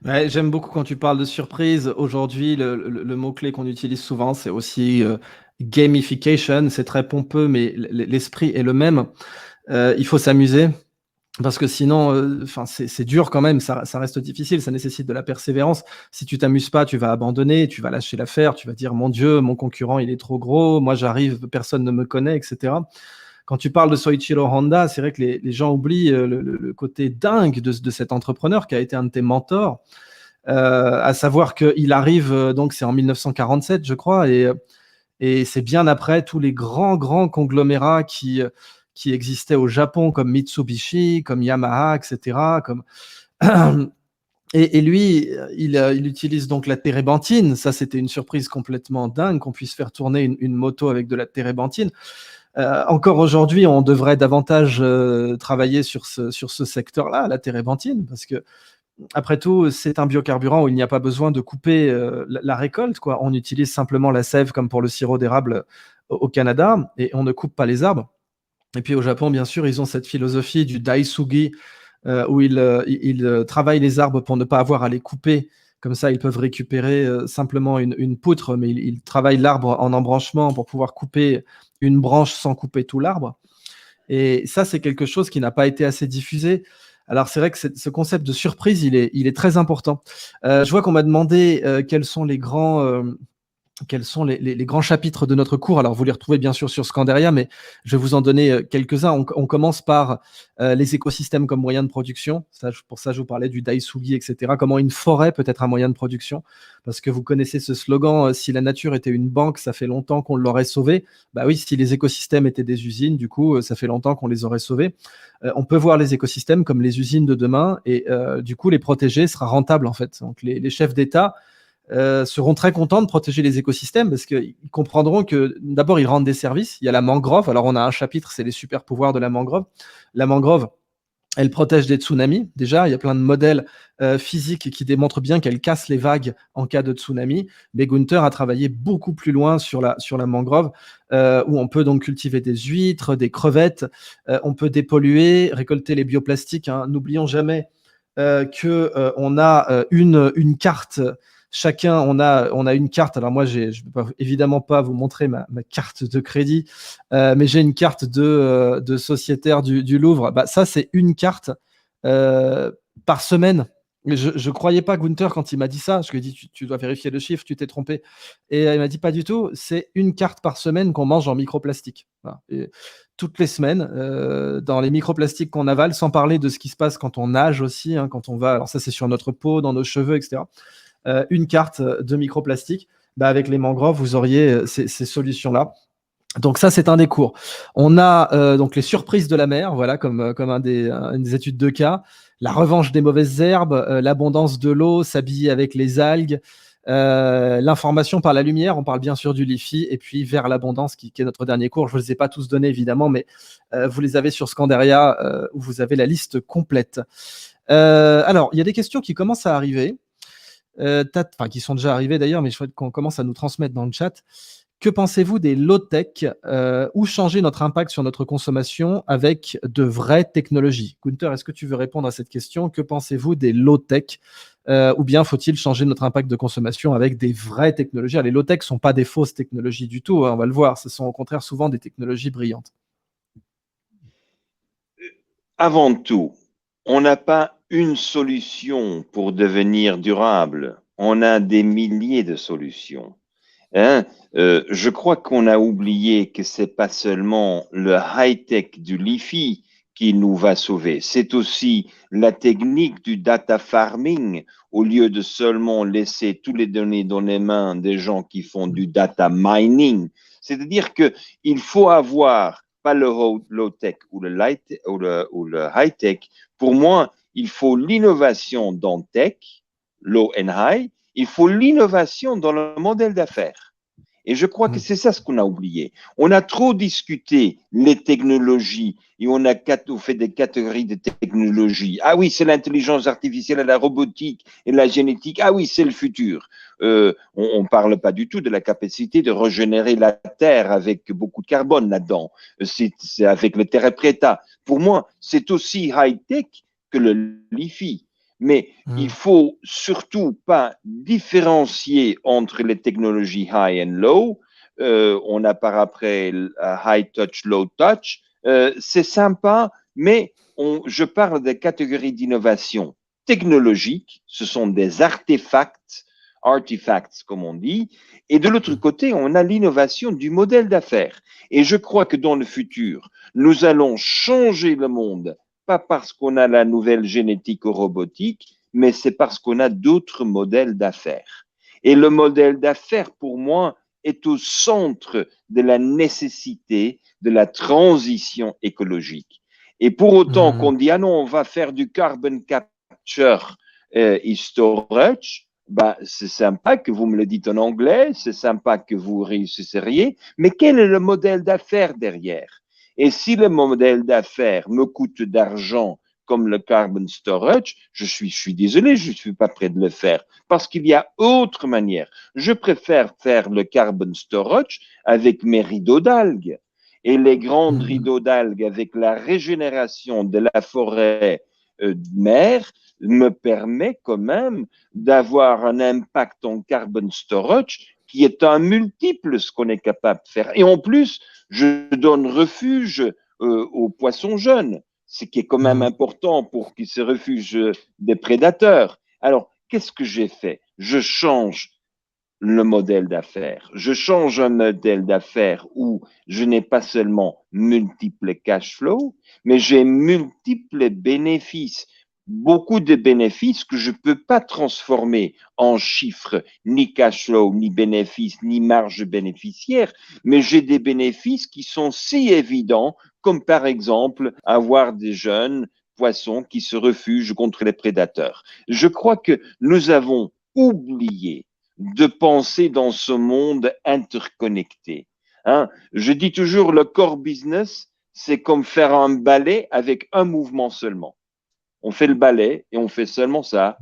Ouais, j'aime beaucoup quand tu parles de surprise. Aujourd'hui, le mot-clé qu'on utilise souvent, c'est aussi gamification. C'est très pompeux, mais l'esprit est le même. Il faut s'amuser. Parce que sinon, enfin, c'est dur quand même, ça reste difficile, ça nécessite de la persévérance. Si tu t'amuses pas, tu vas abandonner, tu vas lâcher l'affaire, tu vas dire: «Mon Dieu, mon concurrent, il est trop gros, moi j'arrive, personne ne me connaît» et cetera. Quand tu parles de Soichiro Honda, c'est vrai que les gens oublient, le côté dingue de cet entrepreneur qui a été un de tes mentors, à savoir qu'il arrive, donc c'est en 1947, je crois et c'est bien après tous les grands conglomérats qui existaient au Japon, comme Mitsubishi, comme Yamaha, et cetera, comme et lui, il utilise donc la térébenthine. Ça, c'était une surprise complètement dingue qu'on puisse faire tourner une moto avec de la térébenthine. Encore aujourd'hui, on devrait davantage, travailler sur ce secteur-là, la térébenthine, parce qu'après tout, c'est un biocarburant où il n'y a pas besoin de couper, la récolte, quoi. On utilise simplement la sève comme pour le sirop d'érable au Canada et on ne coupe pas les arbres. Et puis au Japon, bien sûr, ils ont cette philosophie du daisugi, où ils travaillent les arbres pour ne pas avoir à les couper. Comme ça, ils peuvent récupérer simplement une poutre, mais ils travaillent l'arbre en embranchement pour pouvoir couper une branche sans couper tout l'arbre. Et ça, c'est quelque chose qui n'a pas été assez diffusé. Alors c'est vrai que ce concept de surprise, il est très important. Je vois qu'on m'a demandé quels sont les grands chapitres de notre cours. Alors, vous les retrouvez bien sûr sur Scandaria, mais je vais vous en donner quelques-uns. On commence par les écosystèmes comme moyen de production. Pour ça, je vous parlais du daisugi, etc. Comment une forêt peut être un moyen de production. Parce que vous connaissez ce slogan, si la nature était une banque, ça fait longtemps qu'on l'aurait sauvée. Bah oui, si les écosystèmes étaient des usines, du coup, ça fait longtemps qu'on les aurait sauvés. On peut voir les écosystèmes comme les usines de demain et du coup, les protéger sera rentable en fait. Donc, les chefs d'État seront très contents de protéger les écosystèmes parce qu'ils comprendront que d'abord ils rendent des services. Il y a la mangrove. Alors on a un chapitre, c'est les super pouvoirs de la mangrove. La mangrove, elle protège des tsunamis. Déjà, il y a plein de modèles physiques qui démontrent bien qu'elle casse les vagues en cas de tsunami. Mais Gunther a travaillé beaucoup plus loin sur la mangrove, où on peut donc cultiver des huîtres, des crevettes, on peut dépolluer, récolter les bioplastiques, hein. N'oublions jamais qu'on a une carte. Chacun, on a une carte. Alors moi, je ne vais évidemment pas vous montrer ma carte de crédit, mais j'ai une carte de sociétaire du Louvre. Bah, ça, c'est une carte par semaine. Mais je croyais pas Gunther quand il m'a dit ça. Je lui ai dit, tu dois vérifier le chiffre, tu t'es trompé. Et il m'a dit, pas du tout, c'est une carte par semaine qu'on mange en microplastique. Voilà. Et toutes les semaines, dans les microplastiques qu'on avale, sans parler de ce qui se passe quand on nage aussi, hein, quand on va, alors ça c'est sur notre peau, dans nos cheveux, etc. Une carte de microplastique, bah, avec les mangroves, vous auriez ces solutions-là. Donc ça, c'est un des cours. On a donc les surprises de la mer, voilà, comme une des études de cas. La revanche des mauvaises herbes, l'abondance de l'eau, s'habiller avec les algues, l'information par la lumière. On parle bien sûr du LiFi, et puis vers l'abondance, qui est notre dernier cours. Je ne vous les ai pas tous donnés, évidemment, mais vous les avez sur Scandaria, où vous avez la liste complète. Alors, il y a des questions qui commencent à arriver, qui sont déjà arrivées d'ailleurs, mais je souhaite qu'on commence à nous transmettre dans le chat. Que pensez-vous des low-tech, ou changer notre impact sur notre consommation avec de vraies technologies? Gunther, est-ce que tu veux répondre à cette question? Que pensez-vous des low-tech, ou bien faut-il changer notre impact de consommation avec des vraies technologies? Les low-tech ne sont pas des fausses technologies du tout, hein, on va le voir, ce sont au contraire souvent des technologies brillantes. Avant tout, on n'a pas une solution pour devenir durable. On a des milliers de solutions. Hein? Je crois qu'on a oublié que c'est pas seulement le high-tech du LiFi qui nous va sauver, c'est aussi la technique du data farming au lieu de seulement laisser toutes les données dans les mains des gens qui font du data mining. C'est-à-dire que il faut avoir pas le low-tech ou le high-tech. Pour moi, il faut l'innovation dans tech, low and high. Il faut l'innovation dans le modèle d'affaires. Et je crois que c'est ça ce qu'on a oublié. On a trop discuté les technologies et on a fait des catégories de technologies. Ah oui, c'est l'intelligence artificielle, la robotique et la génétique. Ah oui, c'est le futur. On ne parle pas du tout de la capacité de régénérer la Terre avec beaucoup de carbone là-dedans. C'est avec le Terra Preta. Pour moi, c'est aussi high-tech que le LiFi. Mais il faut surtout pas différencier entre les technologies high and low. On a par après high touch, low touch. C'est sympa, mais je parle des catégories d'innovation technologique. Ce sont des artefacts comme on dit. Et de l'autre côté, on a l'innovation du modèle d'affaires. Et je crois que dans le futur, nous allons changer le monde pas parce qu'on a la nouvelle génétique ou robotique, mais c'est parce qu'on a d'autres modèles d'affaires. Et le modèle d'affaires, pour moi, est au centre de la nécessité de la transition écologique. Et pour autant qu'on dit, ah non, on va faire du carbon capture et storage, bah, c'est sympa que vous me le dites en anglais, c'est sympa que vous réussisseriez, mais quel est le modèle d'affaires derrière? Et si le modèle d'affaires me coûte d'argent comme le carbon storage, je suis désolé, je ne suis pas prêt de le faire parce qu'il y a autre manière. Je préfère faire le carbon storage avec mes rideaux d'algues. Et les grands rideaux d'algues avec la régénération de la forêt de mer me permet quand même d'avoir un impact en carbon storage qui est un multiple ce qu'on est capable de faire. Et en plus, je donne refuge aux poissons jeunes, ce qui est quand même important pour qu'ils se refugent des prédateurs. Alors, qu'est-ce que j'ai fait? Je change le modèle d'affaires. Je change un modèle d'affaires où je n'ai pas seulement multiples cash flow, mais j'ai multiples bénéfices. Beaucoup de bénéfices que je ne peux pas transformer en chiffres, ni cash flow, ni bénéfices, ni marge bénéficiaire, mais j'ai des bénéfices qui sont si évidents, comme par exemple avoir des jeunes poissons qui se refugent contre les prédateurs. Je crois que nous avons oublié de penser dans ce monde interconnecté. Hein? Je dis toujours, le core business, c'est comme faire un ballet avec un mouvement seulement. On fait le ballet et on fait seulement ça,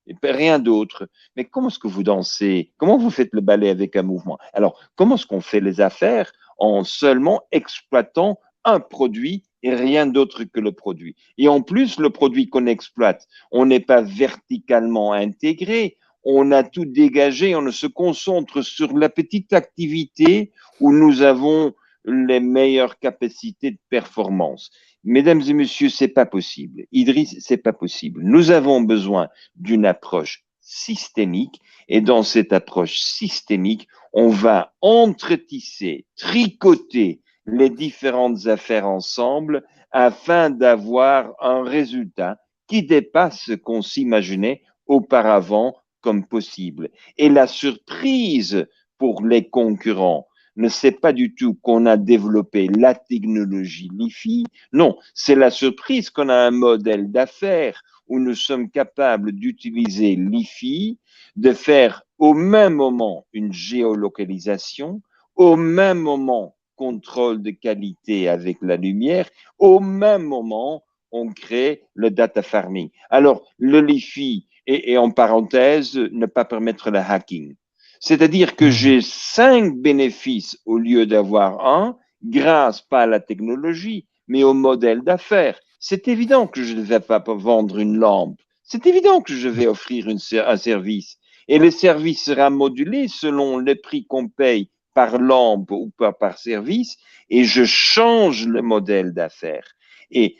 et rien d'autre. Mais comment est-ce que vous dansez? Comment vous faites le ballet avec un mouvement? Alors, comment est-ce qu'on fait les affaires en seulement exploitant un produit et rien d'autre que le produit? Et en plus, le produit qu'on exploite, on n'est pas verticalement intégré, on a tout dégagé, on se concentre sur la petite activité où nous avons les meilleures capacités de performance. Mesdames et messieurs, c'est pas possible. Idriss, c'est pas possible. Nous avons besoin d'une approche systémique et dans cette approche systémique, on va entretisser, tricoter les différentes affaires ensemble afin d'avoir un résultat qui dépasse ce qu'on s'imaginait auparavant comme possible. Et la surprise pour les concurrents ne sait pas du tout qu'on a développé la technologie LiFi. Non, c'est la surprise qu'on a un modèle d'affaires où nous sommes capables d'utiliser LiFi, de faire au même moment une géolocalisation, au même moment contrôle de qualité avec la lumière, au même moment on crée le data farming. Alors, le LiFi, et en parenthèse, ne pas permettre le hacking. C'est-à-dire que j'ai 5 bénéfices au lieu d'avoir un, grâce pas à la technologie, mais au modèle d'affaires. C'est évident que je ne vais pas vendre une lampe. C'est évident que je vais offrir un service. Et le service sera modulé selon le prix qu'on paye par lampe ou par service, et je change le modèle d'affaires. Et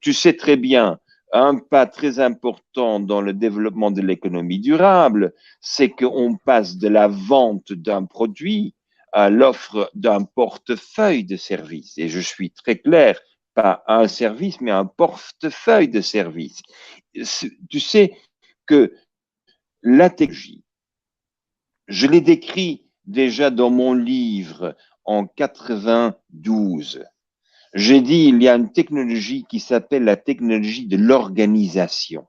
tu sais très bien, un pas très important dans le développement de l'économie durable, c'est qu'on passe de la vente d'un produit à l'offre d'un portefeuille de services. Et je suis très clair, pas un service, mais un portefeuille de services. Tu sais que la technologie, je l'ai décrit déjà dans mon livre en 92. J'ai dit, il y a une technologie qui s'appelle la technologie de l'organisation.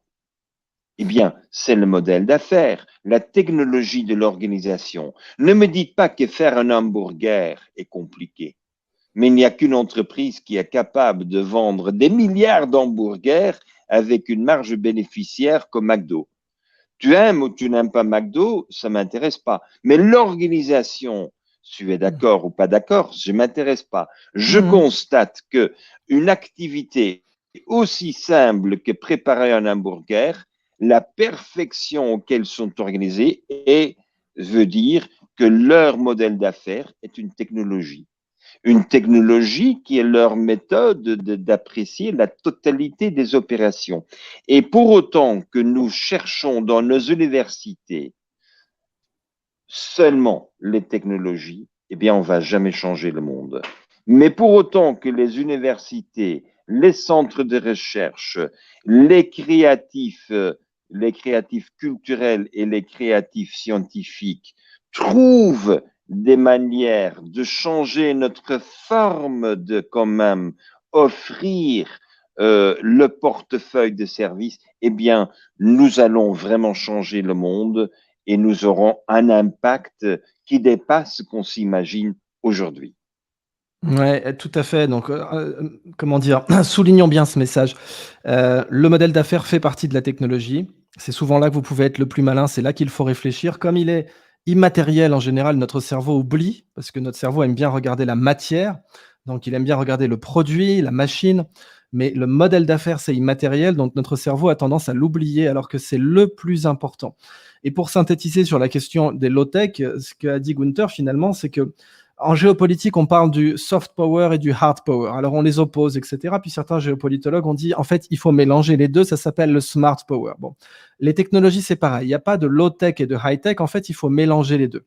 Eh bien, c'est le modèle d'affaires, la technologie de l'organisation. Ne me dites pas que faire un hamburger est compliqué, mais il n'y a qu'une entreprise qui est capable de vendre des milliards d'hamburgers avec une marge bénéficiaire comme McDo. Tu aimes ou tu n'aimes pas McDo, ça ne m'intéresse pas. Mais l'organisation, tu es d'accord ou pas d'accord, je ne m'intéresse pas. Je constate que une activité aussi simple que préparer un hamburger, la perfection auquel sont organisés veut dire que leur modèle d'affaires est une technologie qui est leur méthode d'apprécier la totalité des opérations. Et pour autant que nous cherchons dans nos universités seulement les technologies, eh bien, on ne va jamais changer le monde. Mais pour autant que les universités, les centres de recherche, les créatifs culturels et les créatifs scientifiques trouvent des manières de changer notre forme de quand même offrir le portefeuille de services, eh bien, nous allons vraiment changer le monde et nous aurons un impact qui dépasse ce qu'on s'imagine aujourd'hui. Ouais, tout à fait. Donc, comment dire? Soulignons bien ce message. Le modèle d'affaires fait partie de la technologie. C'est souvent là que vous pouvez être le plus malin, c'est là qu'il faut réfléchir. Comme il est immatériel en général, notre cerveau oublie, parce que notre cerveau aime bien regarder la matière, donc il aime bien regarder le produit, la machine, mais le modèle d'affaires, c'est immatériel, donc notre cerveau a tendance à l'oublier alors que c'est le plus important. Et pour synthétiser sur la question des low-tech, ce qu'a dit Gunther finalement, c'est que en géopolitique, on parle du soft power et du hard power. Alors, on les oppose, etc. Puis certains géopolitologues ont dit, en fait, il faut mélanger les deux. Ça s'appelle le smart power. Bon, les technologies, c'est pareil. Il n'y a pas de low-tech et de high-tech. En fait, il faut mélanger les deux.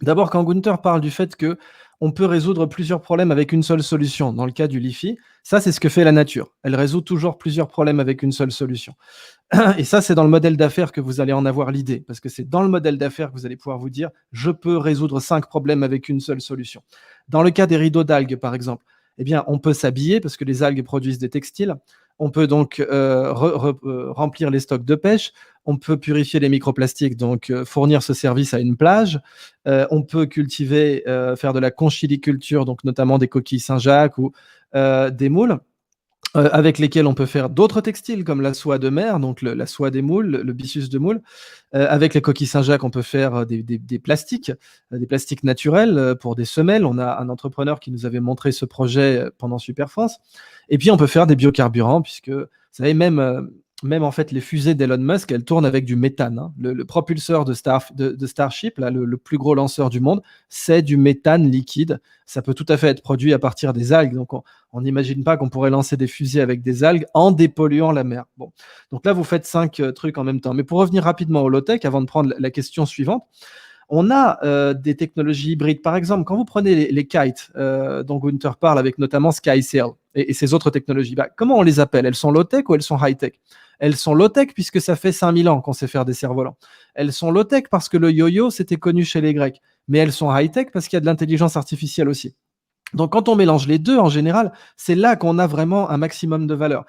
D'abord, quand Gunther parle du fait que on peut résoudre plusieurs problèmes avec une seule solution, dans le cas du LiFi, ça, c'est ce que fait la nature. Elle résout toujours plusieurs problèmes avec une seule solution. Et ça, c'est dans le modèle d'affaires que vous allez en avoir l'idée, parce que c'est dans le modèle d'affaires que vous allez pouvoir vous dire, je peux résoudre 5 problèmes avec une seule solution. Dans le cas des rideaux d'algues, par exemple, eh bien, on peut s'habiller, parce que les algues produisent des textiles. On peut donc remplir les stocks de pêche. On peut purifier les microplastiques, donc fournir ce service à une plage. On peut cultiver, faire de la conchiliculture, donc notamment des coquilles Saint-Jacques ou des moules. Avec lesquels on peut faire d'autres textiles comme la soie de mer, donc la soie des moules, le byssus de moule. Avec les coquilles Saint-Jacques, on peut faire des plastiques naturels pour des semelles. On a un entrepreneur qui nous avait montré ce projet pendant Super France. Et puis, on peut faire des biocarburants, puisque, vous savez, même même en fait les fusées d'Elon Musk, elles tournent avec du méthane, hein. Le propulseur de Starship, là, le plus gros lanceur du monde, c'est du méthane liquide. Ça peut tout à fait être produit à partir des algues. Donc on n'imagine pas qu'on pourrait lancer des fusées avec des algues en dépolluant la mer. Bon, donc là vous faites 5 trucs en même temps. Mais pour revenir rapidement au low-tech, avant de prendre la question suivante, on a des technologies hybrides. Par exemple, quand vous prenez les kites, dont Gunther parle, avec notamment SkySail et ces autres technologies, bah, comment on les appelle? Elles sont low-tech ou elles sont high-tech? Elles sont low-tech puisque ça fait 5000 ans qu'on sait faire des cerfs-volants. Elles sont low-tech parce que le yo-yo, c'était connu chez les Grecs. Mais elles sont high-tech parce qu'il y a de l'intelligence artificielle aussi. Donc, quand on mélange les deux, en général, c'est là qu'on a vraiment un maximum de valeur.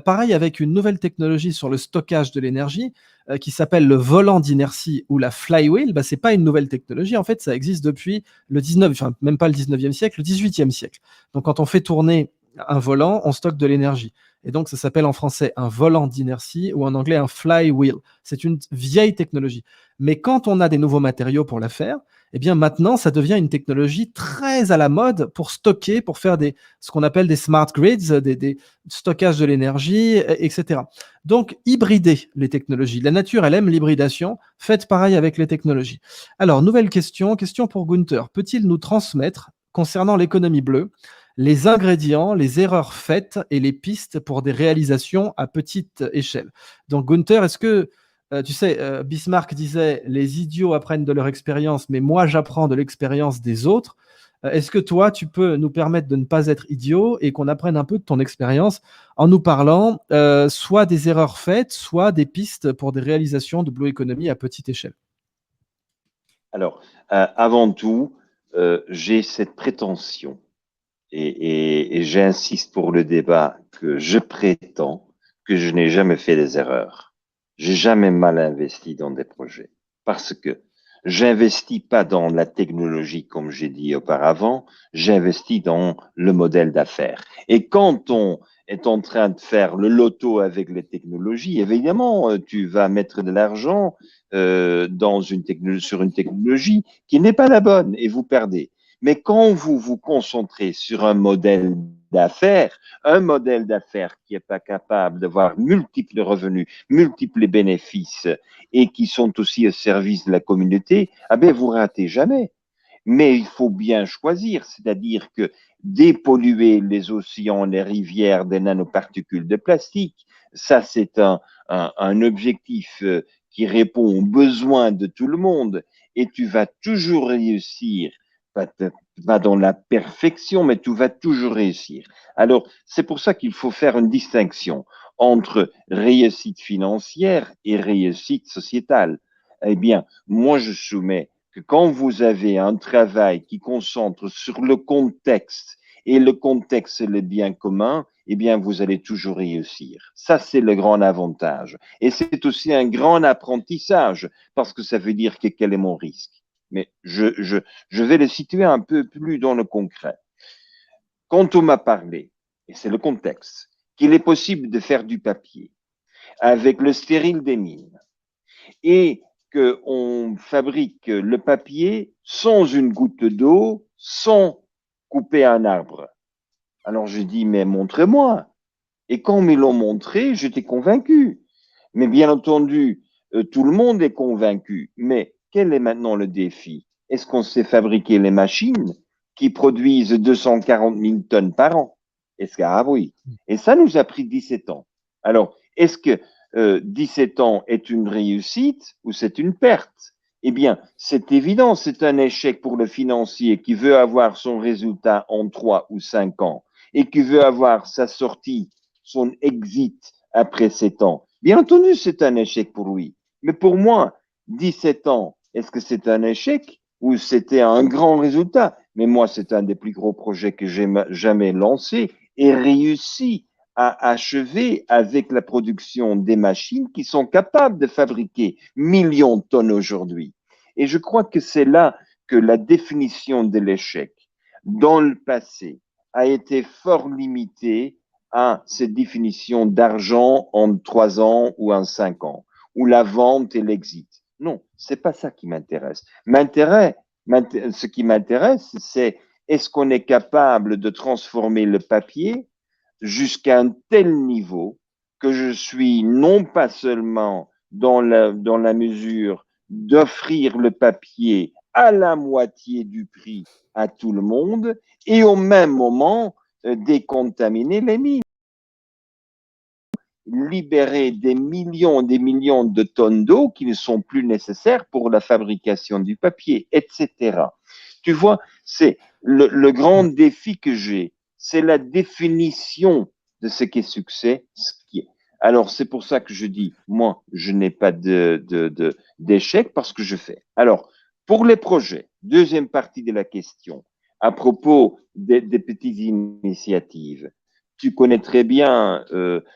Pareil avec une nouvelle technologie sur le stockage de l'énergie qui s'appelle le volant d'inertie ou la flywheel. Bah, c'est pas une nouvelle technologie. En fait, ça existe depuis le 19, enfin, même pas le 19e siècle, le 18e siècle. Donc, quand on fait tourner un volant, on stocke de l'énergie. Et donc, ça s'appelle en français un volant d'inertie ou en anglais un flywheel. C'est une vieille technologie. Mais quand on a des nouveaux matériaux pour la faire, eh bien maintenant, ça devient une technologie très à la mode pour stocker, pour faire ce qu'on appelle des smart grids, des stockages de l'énergie, etc. Donc, hybrider les technologies. La nature, elle aime l'hybridation. Faites pareil avec les technologies. Alors, nouvelle question pour Gunther. Peut-il nous transmettre, concernant l'économie bleue, les ingrédients, les erreurs faites et les pistes pour des réalisations à petite échelle? Donc, Gunther, est-ce que tu sais, Bismarck disait: «Les idiots apprennent de leur expérience, mais moi j'apprends de l'expérience des autres». Est-ce que toi, tu peux nous permettre de ne pas être idiot et qu'on apprenne un peu de ton expérience en nous parlant, soit des erreurs faites, soit des pistes pour des réalisations de Blue Economy à petite échelle? Alors, avant tout, j'ai cette prétention et j'insiste pour le débat que je prétends que je n'ai jamais fait des erreurs. J'ai jamais mal investi dans des projets parce que j'investis pas dans la technologie comme j'ai dit auparavant, j'investis dans le modèle d'affaires. Et quand on est en train de faire le loto avec les technologies, évidemment, tu vas mettre de l'argent sur une technologie qui n'est pas la bonne et vous perdez. Mais quand vous vous concentrez sur un modèle d'affaires qui n'est pas capable d'avoir multiples revenus, multiples bénéfices et qui sont aussi au service de la communauté, ah ben vous ratez jamais. Mais il faut bien choisir, c'est-à-dire que dépolluer les océans, les rivières des nanoparticules de plastique, ça c'est un objectif qui répond aux besoins de tout le monde et tu vas toujours réussir, pas dans la perfection, mais tu vas toujours réussir. Alors c'est pour ça qu'il faut faire une distinction entre réussite financière et réussite sociétale. Eh bien, moi je soumets que quand vous avez un travail qui concentre sur le contexte et le contexte c'est le bien commun, eh bien vous allez toujours réussir. Ça c'est le grand avantage. Et c'est aussi un grand apprentissage parce que ça veut dire que quel est mon risque. Mais je vais le situer un peu plus dans le concret. Quand on m'a parlé, et c'est le contexte, qu'il est possible de faire du papier avec le stérile des mines, et qu'on fabrique le papier sans une goutte d'eau, sans couper un arbre. Alors je dis, mais montrez-moi. Et quand ils me l'ont montré, j'étais convaincu. Mais bien entendu, tout le monde est convaincu. Mais quel est maintenant le défi? Est-ce qu'on sait fabriquer les machines qui produisent 240 000 tonnes par an? Est-ce que, ah oui. Et ça nous a pris 17 ans. Alors, est-ce que 17 ans est une réussite ou c'est une perte? Eh bien, c'est évident, c'est un échec pour le financier qui veut avoir son résultat en 3 ou 5 ans et qui veut avoir sa sortie, son exit après 7 ans. Bien entendu, c'est un échec pour lui. Mais pour moi, 17 ans, est-ce que c'est un échec ou c'était un grand résultat? Mais moi, c'est un des plus gros projets que j'ai jamais lancé et réussi à achever avec la production des machines qui sont capables de fabriquer millions de tonnes aujourd'hui. Et je crois que c'est là que la définition de l'échec dans le passé a été fort limitée à cette définition d'argent en 3 ans ou en 5 ans, ou la vente et l'exit. Non, c'est pas ça qui m'intéresse. Ce qui m'intéresse, c'est est-ce qu'on est capable de transformer le papier jusqu'à un tel niveau que je suis non pas seulement dans la mesure d'offrir le papier à la moitié du prix à tout le monde et au même moment décontaminer les mines, libérer des millions de tonnes d'eau qui ne sont plus nécessaires pour la fabrication du papier, etc. Tu vois, c'est le grand défi que j'ai, c'est la définition de ce qu'est succès. Alors, c'est pour ça que je dis, moi, je n'ai pas d'échec parce que je fais. Alors, pour les projets, deuxième partie de la question, à propos des petites initiatives, tu connais très bien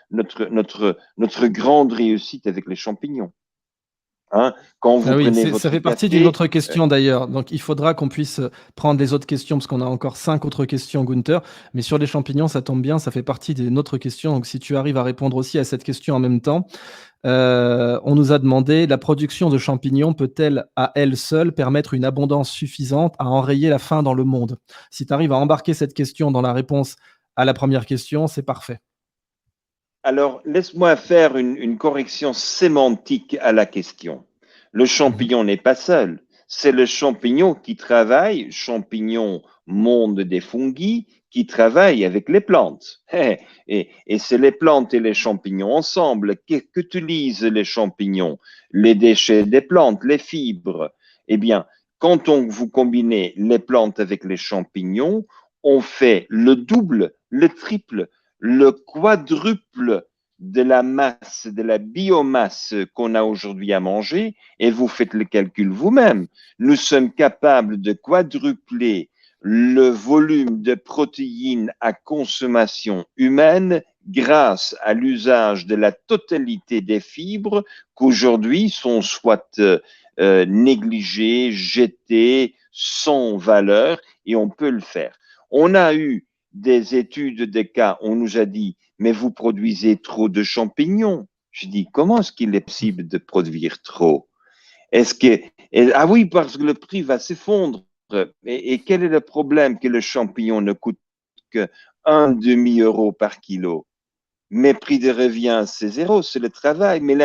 notre grande réussite avec les champignons. Hein, quand vous Ah oui, prenez ça votre fait partie d'une café, autre question d'ailleurs. Donc, il faudra qu'on puisse prendre les autres questions parce qu'on a encore 5 autres questions, Gunther. Mais sur les champignons, ça tombe bien, ça fait partie d'une autre question. Donc, si tu arrives à répondre aussi à cette question en même temps, on nous a demandé, la production de champignons peut-elle à elle seule permettre une abondance suffisante à enrayer la faim dans le monde? Si tu arrives à embarquer cette question dans la réponse à la première question, c'est parfait. alors laisse-moi faire une correction sémantique à la question. Le Mhm. champignon n'est pas seul, c'est le champignon qui travaille, champignon monde des fungi, qui travaille avec les plantes. Et c'est les plantes et les champignons ensemble qu'utilisent les champignons, les déchets des plantes, les fibres. Eh bien, quand vous combinez les plantes avec les champignons, on fait le double, le triple, le quadruple de la masse, de la biomasse qu'on a aujourd'hui à manger, et vous faites le calcul vous-même. Nous sommes capables de quadrupler le volume de protéines à consommation humaine grâce à l'usage de la totalité des fibres qu'aujourd'hui sont soit négligées, jetées, sans valeur, et on peut le faire. On a eu des études de cas, on nous a dit, mais vous produisez trop de champignons. Je dis, comment est-ce qu'il est possible de produire trop? Est-ce que, ah oui, parce que le prix va s'effondrer. Et quel est le problème que le champignon ne coûte que un demi-euro par kilo? Mais prix de revient, c'est zéro, c'est le travail. Mais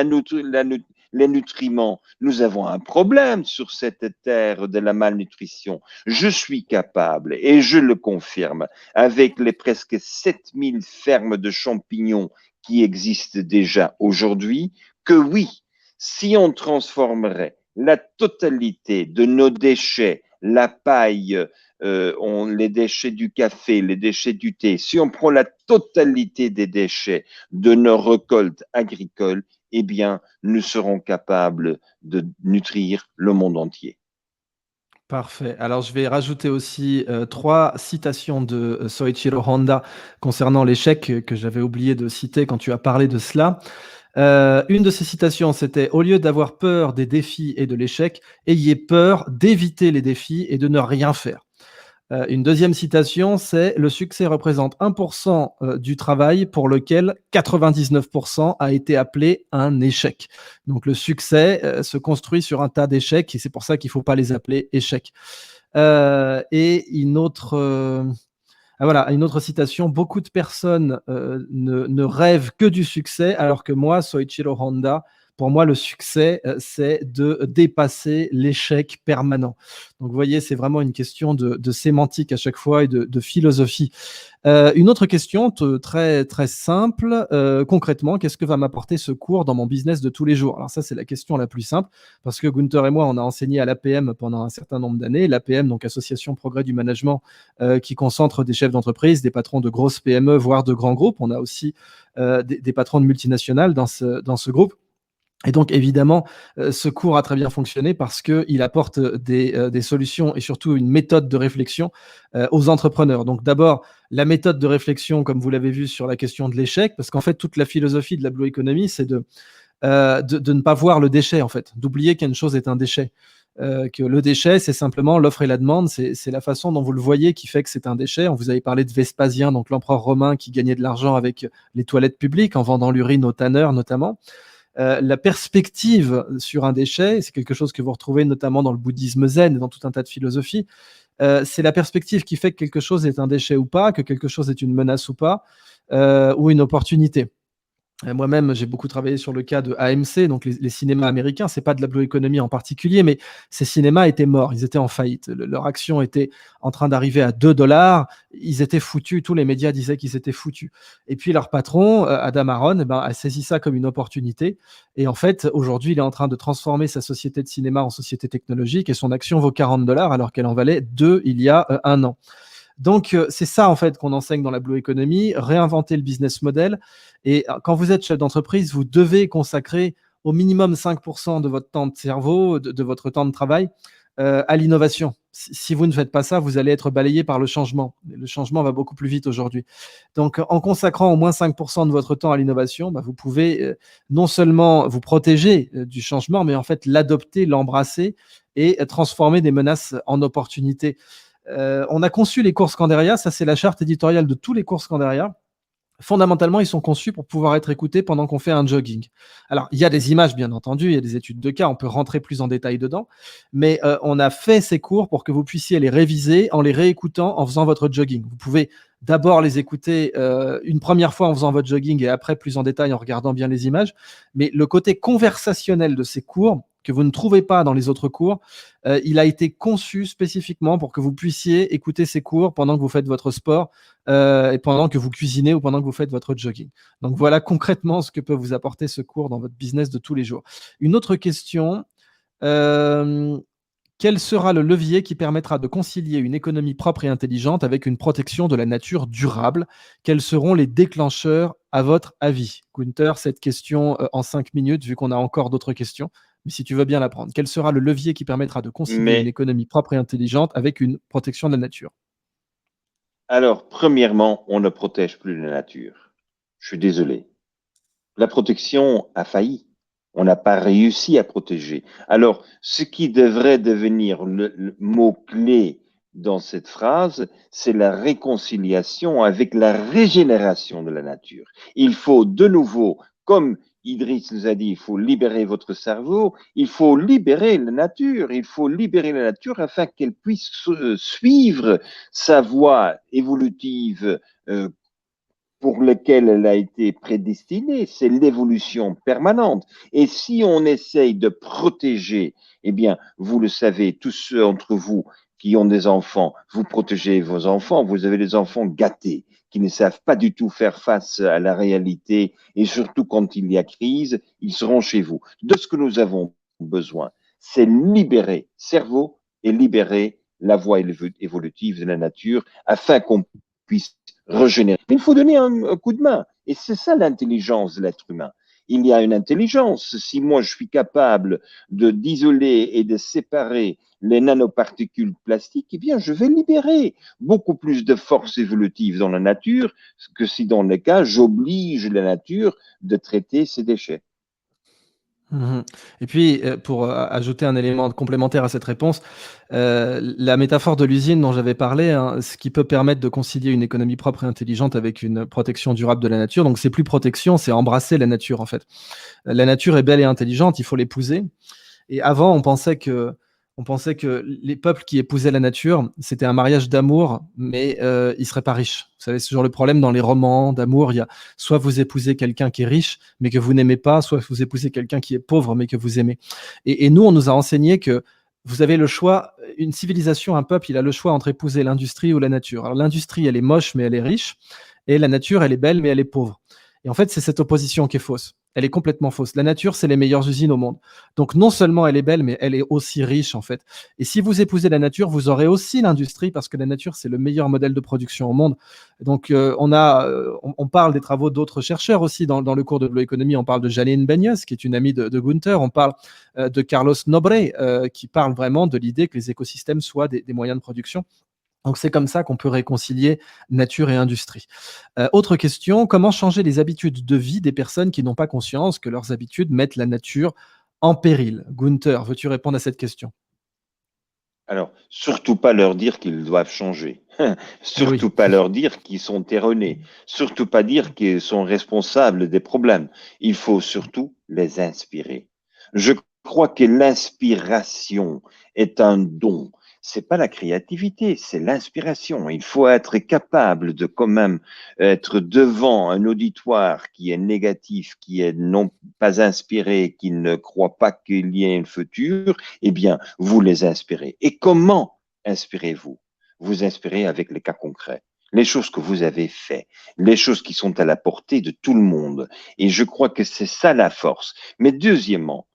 les nutriments, nous avons un problème sur cette terre de la malnutrition. Je suis capable, et je le confirme, avec les presque 7000 fermes de champignons qui existent déjà aujourd'hui, que oui, si on transformerait la totalité de nos déchets, la paille, les déchets du café, les déchets du thé, si on prend la totalité des déchets de nos récoltes agricoles, eh bien, nous serons capables de nutrir le monde entier. Parfait. Alors, je vais rajouter aussi 3 citations de Soichiro Honda concernant l'échec que j'avais oublié de citer quand tu as parlé de cela. Une de ces citations, c'était: «Au lieu d'avoir peur des défis et de l'échec, ayez peur d'éviter les défis et de ne rien faire». Une deuxième citation, c'est: «Le succès représente 1% du travail pour lequel 99% a été appelé un échec». Donc le succès se construit sur un tas d'échecs et c'est pour ça qu'il ne faut pas les appeler échecs. Et une autre citation: «Beaucoup de personnes ne rêvent que du succès, alors que moi, Soichiro Honda, pour moi, le succès, c'est de dépasser l'échec permanent». Donc, vous voyez, c'est vraiment une question de sémantique à chaque fois et de philosophie. Une autre question très, très simple. Concrètement, qu'est-ce que va m'apporter ce cours dans mon business de tous les jours? Alors ça, c'est la question la plus simple parce que Gunther et moi, on a enseigné à l'APM pendant un certain nombre d'années. L'APM, donc Association Progrès du Management, qui concentre des chefs d'entreprise, des patrons de grosses PME, voire de grands groupes. On a aussi des patrons de multinationales dans ce groupe. Et donc évidemment, ce cours a très bien fonctionné parce qu'il apporte des solutions et surtout une méthode de réflexion aux entrepreneurs. Donc d'abord, la méthode de réflexion, comme vous l'avez vu sur la question de l'échec, parce qu'en fait, toute la philosophie de la Blue Economy, c'est de ne pas voir le déchet, en fait, d'oublier qu'une chose est un déchet. Que le déchet, c'est simplement l'offre et la demande, c'est la façon dont vous le voyez qui fait que c'est un déchet. On vous avait parlé de Vespasien, donc l'empereur romain qui gagnait de l'argent avec les toilettes publiques en vendant l'urine aux tanneurs notamment. La perspective sur un déchet, c'est quelque chose que vous retrouvez notamment dans le bouddhisme zen et dans tout un tas de philosophies. C'est la perspective qui fait que quelque chose est un déchet ou pas, que quelque chose est une menace ou pas, ou une opportunité. Moi-même, j'ai beaucoup travaillé sur le cas de AMC, donc les cinémas américains. C'est pas de la blue economy en particulier, mais ces cinémas étaient morts, ils étaient en faillite. Leur action était en train d'arriver à 2 $. Ils étaient foutus. Tous les médias disaient qu'ils étaient foutus. Et puis leur patron, Adam Aron, eh ben, a saisi ça comme une opportunité. Et en fait, aujourd'hui, il est en train de transformer sa société de cinéma en société technologique et son action vaut 40 $ alors qu'elle en valait 2 il y a un an. Donc, c'est ça, en fait, qu'on enseigne dans la Blue Economy, réinventer le business model. Et quand vous êtes chef d'entreprise, vous devez consacrer au minimum 5% de votre temps de cerveau, de votre temps de travail, à l'innovation. Si vous ne faites pas ça, vous allez être balayé par le changement. Le changement va beaucoup plus vite aujourd'hui. Donc, en consacrant au moins 5% de votre temps à l'innovation, bah, vous pouvez non seulement vous protéger du changement, mais en fait l'adopter, l'embrasser et transformer des menaces en opportunités. On a conçu les cours Scandaria, ça c'est la charte éditoriale de tous les cours Scandaria. Fondamentalement, ils sont conçus pour pouvoir être écoutés pendant qu'on fait un jogging. Alors, il y a des images, bien entendu, il y a des études de cas, on peut rentrer plus en détail dedans, mais on a fait ces cours pour que vous puissiez les réviser en les réécoutant en faisant votre jogging. Vous pouvez d'abord les écouter une première fois en faisant votre jogging et après plus en détail en regardant bien les images, mais le côté conversationnel de ces cours, que vous ne trouvez pas dans les autres cours, il a été conçu spécifiquement pour que vous puissiez écouter ces cours pendant que vous faites votre sport et pendant que vous cuisinez ou pendant que vous faites votre jogging. Donc voilà concrètement ce que peut vous apporter ce cours dans votre business de tous les jours. Une autre question, quel sera le levier qui permettra de concilier une économie propre et intelligente avec une protection de la nature durable? Quels seront les déclencheurs à votre avis? Gunther, cette question en 5 minutes, vu qu'on a encore d'autres questions, mais si tu veux bien la prendre. Quel sera le levier qui permettra de concilier une Mais économie propre et intelligente avec une protection de la nature? alors, premièrement, on ne protège plus la nature. Je suis désolé. La protection a failli. On n'a pas réussi à protéger. Alors, ce qui devrait devenir le mot-clé dans cette phrase, c'est la réconciliation avec la régénération de la nature. Il faut de nouveau, comme Idriss nous a dit, il faut libérer votre cerveau, il faut libérer la nature, il faut libérer la nature afin qu'elle puisse suivre sa voie évolutive pour lequel elle a été prédestinée, c'est l'évolution permanente. Et si on essaye de protéger, eh bien, vous le savez, tous ceux d'entre vous qui ont des enfants, vous protégez vos enfants, vous avez des enfants gâtés qui ne savent pas du tout faire face à la réalité et surtout quand il y a crise, ils seront chez vous. De ce que nous avons besoin, c'est libérer cerveau et libérer la voie évolutive de la nature afin qu'on puisse régénérer. Mais il faut donner un coup de main. Et c'est ça l'intelligence de l'être humain. Il y a une intelligence. Si moi je suis capable d'isoler et de séparer les nanoparticules plastiques, eh bien je vais libérer beaucoup plus de force évolutive dans la nature que si dans le cas j'oblige la nature de traiter ses déchets. Mmh. Et puis, pour, ajouter un élément complémentaire à cette réponse, la métaphore de l'usine dont j'avais parlé, hein, ce qui peut permettre de concilier une économie propre et intelligente avec une protection durable de la nature, donc c'est plus protection, c'est embrasser la nature, en fait. La nature est belle et intelligente, il faut l'épouser. Et avant, on pensait que les peuples qui épousaient la nature, c'était un mariage d'amour, mais ils seraient pas riches. Vous savez, c'est toujours le problème dans les romans d'amour. Il y a soit vous épousez quelqu'un qui est riche, mais que vous n'aimez pas, soit vous épousez quelqu'un qui est pauvre, mais que vous aimez. Et nous, on nous a enseigné que vous avez le choix, une civilisation, un peuple, il a le choix entre épouser l'industrie ou la nature. Alors l'industrie, elle est moche, mais elle est riche, et la nature, elle est belle, mais elle est pauvre. Et en fait, c'est cette opposition qui est fausse. Elle est complètement fausse. La nature, c'est les meilleures usines au monde. Donc, non seulement elle est belle, mais elle est aussi riche, en fait. Et si vous épousez la nature, vous aurez aussi l'industrie, parce que la nature, c'est le meilleur modèle de production au monde. Donc, on parle des travaux d'autres chercheurs aussi dans le cours de bioéconomie. On parle de Jaline Benyus, qui est une amie de Gunther. On parle de Carlos Nobre, qui parle vraiment de l'idée que les écosystèmes soient des moyens de production. Donc c'est comme ça qu'on peut réconcilier nature et industrie. Autre question, comment changer les habitudes de vie des personnes qui n'ont pas conscience que leurs habitudes mettent la nature en péril? Gunther, veux-tu répondre à cette question? Alors, surtout pas leur dire qu'ils doivent changer. Eh oui. Surtout pas leur dire qu'ils sont erronés. Surtout pas dire qu'ils sont responsables des problèmes. Il faut surtout les inspirer. Je crois que l'inspiration est un don. c'est pas la créativité, c'est l'inspiration. Il faut être capable de quand même être devant un auditoire qui est négatif, qui est non pas inspiré, qui ne croit pas qu'il y ait un futur. Eh bien, vous les inspirez. Et comment inspirez-vous? Vous inspirez avec les cas concrets, les choses que vous avez fait, les choses qui sont à la portée de tout le monde. Et je crois que c'est ça la force. Mais deuxièmement,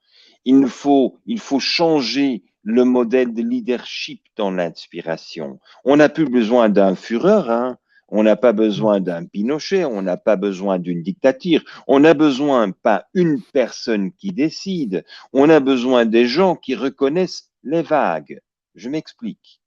il faut changer le modèle de leadership dans l'inspiration. On n'a plus besoin d'un Führer, hein. On n'a pas besoin d'un Pinochet, on n'a pas besoin d'une dictature, on a besoin pas une personne qui décide, on a besoin des gens qui reconnaissent les vagues. Je m'explique.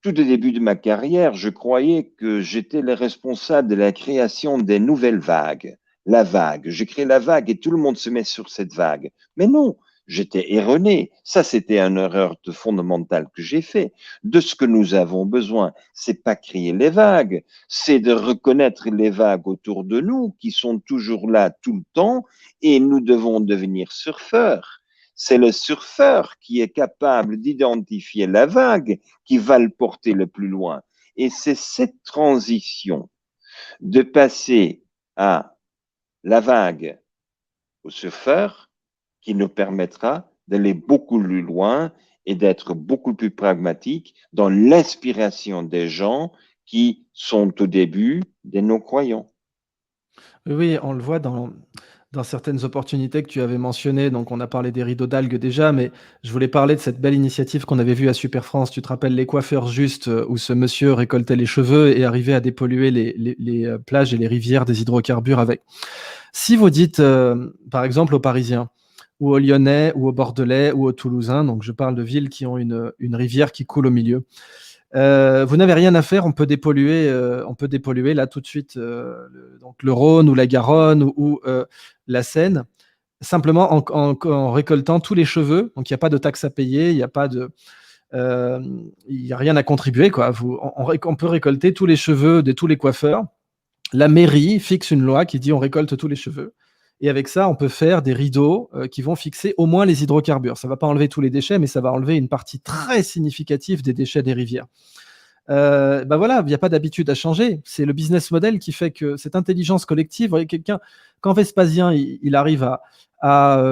Tout au début de ma carrière, je croyais que j'étais le responsable de la création des nouvelles vagues. La vague, je crée la vague et tout le monde se met sur cette vague. Mais non, j'étais erroné. Ça, c'était une erreur fondamentale que j'ai fait. De ce que nous avons besoin, c'est pas créer les vagues, c'est de reconnaître les vagues autour de nous qui sont toujours là tout le temps et nous devons devenir surfeurs. C'est le surfeur qui est capable d'identifier la vague qui va le porter le plus loin. Et c'est cette transition de passer à la vague au surfeur qui nous permettra d'aller beaucoup plus loin et d'être beaucoup plus pragmatique dans l'inspiration des gens qui sont au début des non-croyants. Oui, on le voit dans certaines opportunités que tu avais mentionnées. Donc, on a parlé des rideaux d'algues déjà, mais je voulais parler de cette belle initiative qu'on avait vue à Super France. Tu te rappelles les coiffeurs justes, où ce monsieur récoltait les cheveux et arrivait à dépolluer les plages et les rivières des hydrocarbures avec. Si vous dites, par exemple, aux Parisiens ou aux Lyonnais ou aux Bordelais ou aux Toulousains, donc je parle de villes qui ont une rivière qui coule au milieu. Vous n'avez rien à faire, on peut dépolluer là tout de suite donc le Rhône ou la Garonne ou la Seine, simplement en récoltant tous les cheveux. Donc il n'y a pas de taxe à payer, il n'y a pas de, il y a rien à contribuer, quoi. On peut récolter tous les cheveux de tous les coiffeurs. La mairie fixe une loi qui dit on récolte tous les cheveux. Et avec ça, on peut faire des rideaux qui vont fixer au moins les hydrocarbures. Ça ne va pas enlever tous les déchets, mais ça va enlever une partie très significative des déchets des rivières. Ben voilà, il n'y a pas d'habitude à changer. C'est le business model qui fait que cette intelligence collective, quand Vespasien il arrive à,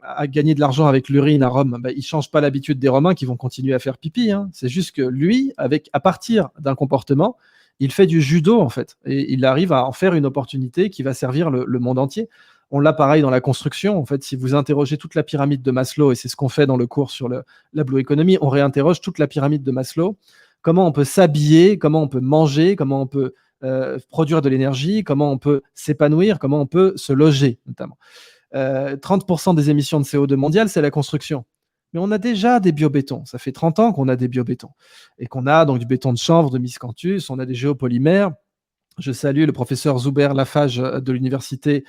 à gagner de l'argent avec l'urine à Rome, ben, il ne change pas l'habitude des Romains qui vont continuer à faire pipi, hein. C'est juste que lui, à partir d'un comportement, il fait du judo en fait. Et il arrive à en faire une opportunité qui va servir le monde entier. On l'a pareil dans la construction. En fait, si vous interrogez toute la pyramide de Maslow, et c'est ce qu'on fait dans le cours sur la Blue Economy, on réinterroge toute la pyramide de Maslow. Comment on peut s'habiller, comment on peut manger, comment on peut produire de l'énergie, comment on peut s'épanouir, comment on peut se loger, notamment. 30% des émissions de CO2 mondiales, c'est la construction. Mais on a déjà des biobétons. Ça fait 30 ans qu'on a des biobétons. Et qu'on a donc du béton de chanvre, de miscanthus, on a des géopolymères. Je salue le professeur Zuber Lafage de l'Université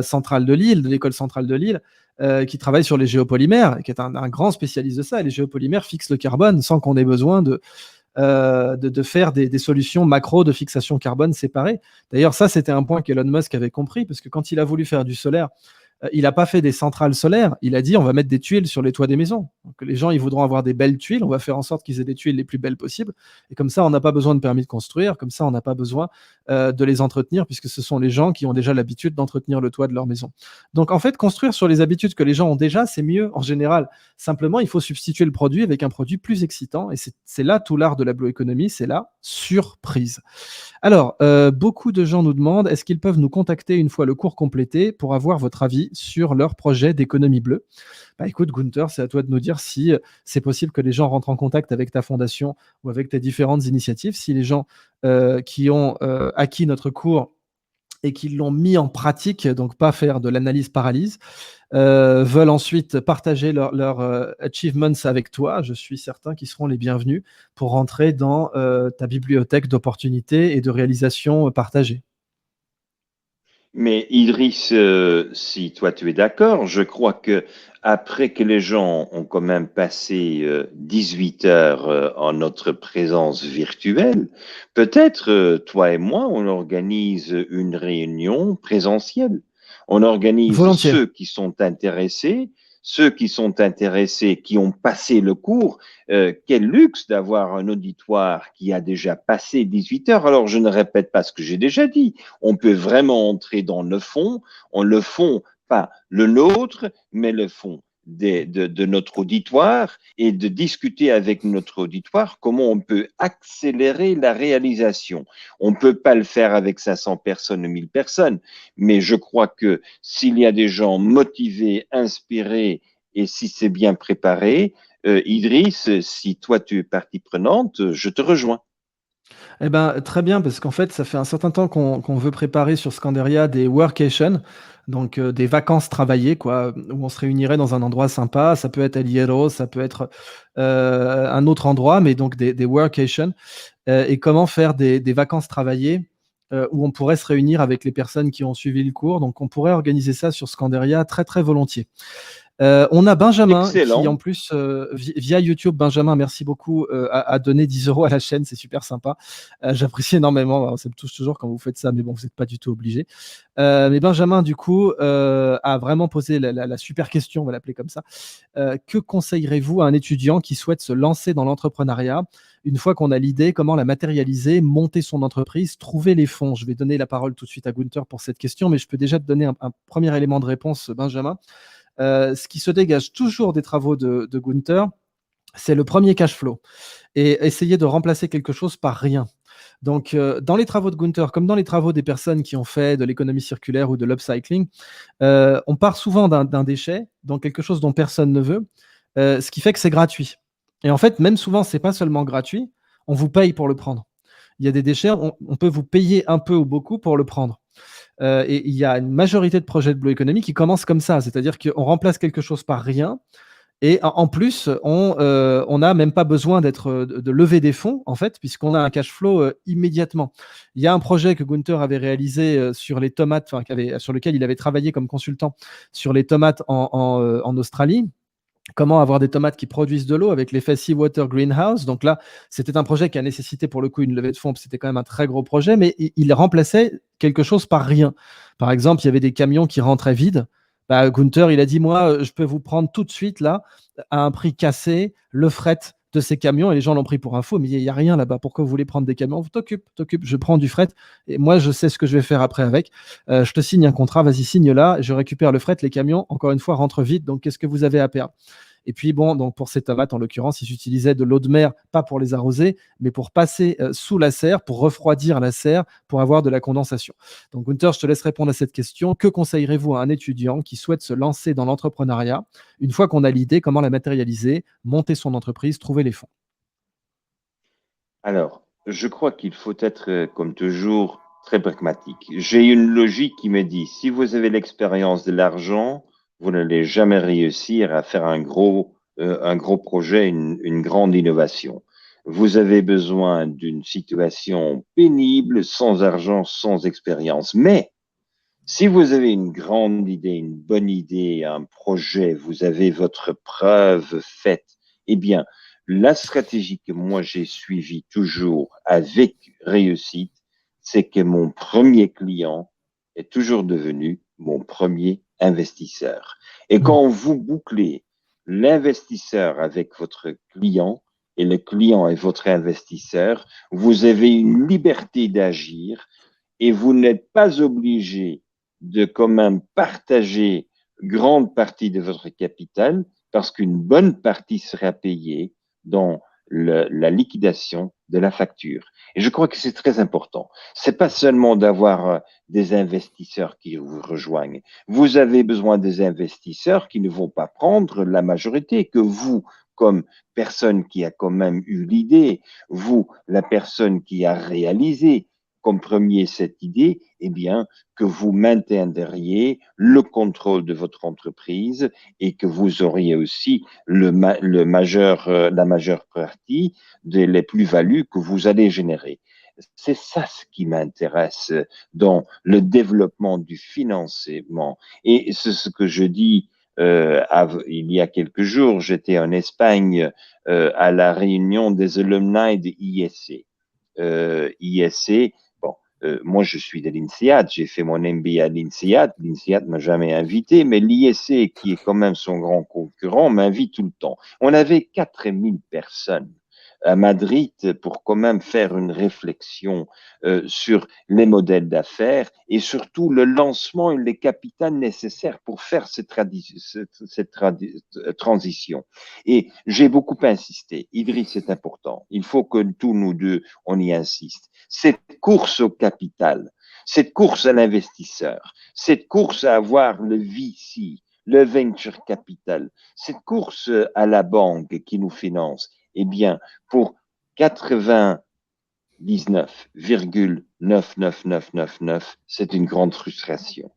centrale de Lille, de l'École centrale de Lille, qui travaille sur les géopolymères, qui est un grand spécialiste de ça. Et les géopolymères fixent le carbone sans qu'on ait besoin de faire des solutions macro de fixation carbone séparées. D'ailleurs, ça, c'était un point qu'Elon Musk avait compris, parce que quand il a voulu faire du solaire, il n'a pas fait des centrales solaires, il a dit on va mettre des tuiles sur les toits des maisons. Donc les gens, ils voudront avoir des belles tuiles, on va faire en sorte qu'ils aient des tuiles les plus belles possibles. Et comme ça, on n'a pas besoin de permis de construire, comme ça, on n'a pas besoin de les entretenir, puisque ce sont les gens qui ont déjà l'habitude d'entretenir le toit de leur maison. Donc en fait, construire sur les habitudes que les gens ont déjà, c'est mieux en général. Simplement, il faut substituer le produit avec un produit plus excitant. Et c'est là tout l'art de la Blue Economy, c'est la surprise. Alors, beaucoup de gens nous demandent, est-ce qu'ils peuvent nous contacter une fois le cours complété pour avoir votre avis sur leur projet d'économie bleue? Bah, écoute, Gunther, c'est à toi de nous dire si c'est possible que les gens rentrent en contact avec ta fondation ou avec tes différentes initiatives, si les gens qui ont acquis notre cours et qui l'ont mis en pratique, donc pas faire de l'analyse paralyse, veulent ensuite partager leurs achievements avec toi, je suis certain qu'ils seront les bienvenus pour rentrer dans ta bibliothèque d'opportunités et de réalisations partagées. Mais Idriss, si toi tu es d'accord, je crois que après que les gens ont quand même passé 18 heures en notre présence virtuelle, peut-être toi et moi, on organise une réunion présentielle. On organise Volontiers. ceux qui sont intéressés, ceux qui sont intéressés, qui ont passé le cours, quel luxe d'avoir un auditoire qui a déjà passé 18 heures. Alors, je ne répète pas ce que j'ai déjà dit. On peut vraiment entrer dans le fond, pas le nôtre, mais le fond de notre auditoire et de discuter avec notre auditoire comment on peut accélérer la réalisation. On ne peut pas le faire avec 500 personnes ou 1000 personnes, mais je crois que s'il y a des gens motivés, inspirés et si c'est bien préparé, Idriss, si toi tu es partie prenante, je te rejoins. Eh ben, très bien, parce qu'en fait, ça fait un certain temps qu'on veut préparer sur Scanderia des workations, donc des vacances travaillées, quoi, où on se réunirait dans un endroit sympa. Ça peut être El Hierro, ça peut être un autre endroit, mais donc des workations. Et comment faire des vacances travaillées où on pourrait se réunir avec les personnes qui ont suivi le cours. Donc, on pourrait organiser ça sur Scanderia très, très volontiers. On a Benjamin qui, en Excellent. plus, via YouTube, Benjamin, merci beaucoup, a donné 10 € à la chaîne, c'est super sympa. J'apprécie énormément, alors, ça me touche toujours quand vous faites ça, mais bon, vous n'êtes pas du tout obligé. Mais Benjamin, du coup, a vraiment posé la super question, on va l'appeler comme ça. Que conseillerez-vous à un étudiant qui souhaite se lancer dans l'entrepreneuriat? Une fois qu'on a l'idée, comment la matérialiser, monter son entreprise, trouver les fonds? Je vais donner la parole tout de suite à Gunther pour cette question, mais je peux déjà te donner un premier élément de réponse, Benjamin. Ce qui se dégage toujours des travaux de Gunther, c'est le premier cash flow et essayer de remplacer quelque chose par rien. Donc, dans les travaux de Gunther, comme dans les travaux des personnes qui ont fait de l'économie circulaire ou de l'upcycling, on part souvent d'un déchet, donc quelque chose dont personne ne veut, ce qui fait que c'est gratuit. Et en fait, même souvent, c'est pas seulement gratuit, on vous paye pour le prendre. Il y a des déchets, on peut vous payer un peu ou beaucoup pour le prendre. Et il y a une majorité de projets de Blue Economy qui commencent comme ça, c'est-à-dire qu'on remplace quelque chose par rien. Et en plus, on n'a même pas besoin de lever des fonds, en fait, puisqu'on a un cash flow immédiatement. Il y a un projet que Gunther avait réalisé sur les tomates, sur lequel il avait travaillé comme consultant sur les tomates en Australie. Comment avoir des tomates qui produisent de l'eau avec l'effet Seawater Greenhouse. Donc là, c'était un projet qui a nécessité pour le coup une levée de fonds, c'était quand même un très gros projet, mais il remplaçait quelque chose par rien. Par exemple, il y avait des camions qui rentraient vides. Bah, Gunther, il a dit, moi, je peux vous prendre tout de suite là, à un prix cassé, le fret de ces camions, et les gens l'ont pris pour un faux, mais il n'y a rien là-bas. Pourquoi vous voulez prendre des camions? T'occupe, je prends du fret, et moi, je sais ce que je vais faire après avec. Je te signe un contrat, vas-y, signe là, je récupère le fret, les camions, encore une fois, rentrent vite, donc qu'est-ce que vous avez à perdre? Et puis bon, donc pour ces tomates, en l'occurrence, ils utilisaient de l'eau de mer, pas pour les arroser, mais pour passer sous la serre, pour refroidir la serre, pour avoir de la condensation. Donc Gunther, je te laisse répondre à cette question. Que conseillerez-vous à un étudiant qui souhaite se lancer dans l'entrepreneuriat? Une fois qu'on a l'idée, comment la matérialiser, monter son entreprise, trouver les fonds? Alors, je crois qu'il faut être, comme toujours, très pragmatique. J'ai une logique qui me dit, si vous avez l'expérience de l'argent, vous n'allez jamais réussir à faire un gros projet, une grande innovation. Vous avez besoin d'une situation pénible, sans argent, sans expérience. Mais si vous avez une grande idée, une bonne idée, un projet, vous avez votre preuve faite, eh bien, la stratégie que moi j'ai suivie toujours avec réussite, c'est que mon premier client est toujours devenu mon premier investisseur. Et Mmh. quand vous bouclez l'investisseur avec votre client et le client est votre investisseur, vous avez une liberté d'agir et vous n'êtes pas obligé de quand même partager grande partie de votre capital parce qu'une bonne partie sera payée dans la liquidation de la facture. Et je crois que c'est très important. C'est pas seulement d'avoir des investisseurs qui vous rejoignent. Vous avez besoin des investisseurs qui ne vont pas prendre la majorité, que vous, comme personne qui a quand même eu l'idée, vous, la personne qui a réalisé, comme premier cette idée, eh bien, que vous maintiendriez le contrôle de votre entreprise et que vous auriez aussi la majeure partie les plus-values que vous allez générer. C'est ça ce qui m'intéresse dans le développement du financement. Et c'est ce que je dis il y a quelques jours, j'étais en Espagne à la réunion des alumni de ISC. ISC, bon, moi, je suis de l'INSEAD, j'ai fait mon MBA à l'INSEAD. L'INSEAD m'a jamais invité, mais l'ISC, qui est quand même son grand concurrent, m'invite tout le temps. On avait 4000 personnes à Madrid pour quand même faire une réflexion sur les modèles d'affaires et surtout le lancement et les capitales nécessaires pour faire cette transition. Et j'ai beaucoup insisté. Idriss, c'est important. Il faut que tous nous deux, on y insiste. Cette course au capital, cette course à l'investisseur, cette course à avoir le VC, le venture capital, cette course à la banque qui nous finance, eh bien, pour 99,99999, c'est une grande frustration.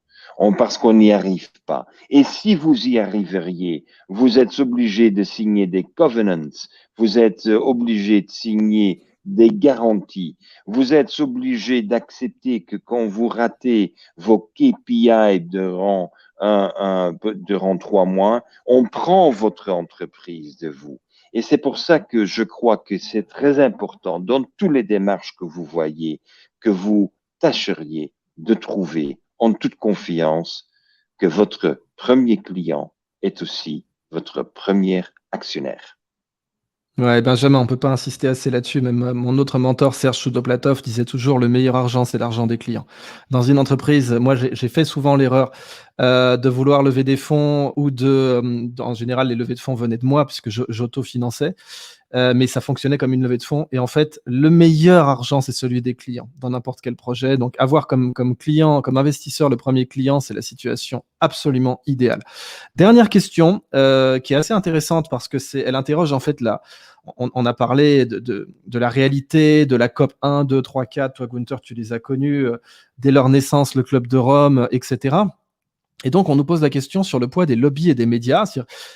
Parce qu'on n'y arrive pas. Et si vous y arriveriez, vous êtes obligé de signer des covenants, vous êtes obligé de signer des garanties, vous êtes obligé d'accepter que quand vous ratez vos KPI durant 3 mois, on prend votre entreprise de vous. Et c'est pour ça que je crois que c'est très important dans toutes les démarches que vous voyez, que vous tâcheriez de trouver en toute confiance que votre premier client est aussi votre premier actionnaire. Ouais, Benjamin, on peut pas insister assez là-dessus. Même mon autre mentor, Serge Choudoplatov, disait toujours le meilleur argent, c'est l'argent des clients. Dans une entreprise, moi, j'ai fait souvent l'erreur de vouloir lever des fonds ou en général, les levées de fonds venaient de moi puisque j'autofinançais. Mais ça fonctionnait comme une levée de fonds. Et en fait, le meilleur argent, c'est celui des clients dans n'importe quel projet. Donc, avoir comme client, comme investisseur, le premier client, c'est la situation absolument idéale. Dernière question qui est assez intéressante parce que elle interroge en fait on a parlé de la réalité, de la COP 1, 2, 3, 4. Toi, Gunther, tu les as connus dès leur naissance, le Club de Rome, etc. Et donc, on nous pose la question sur le poids des lobbies et des médias.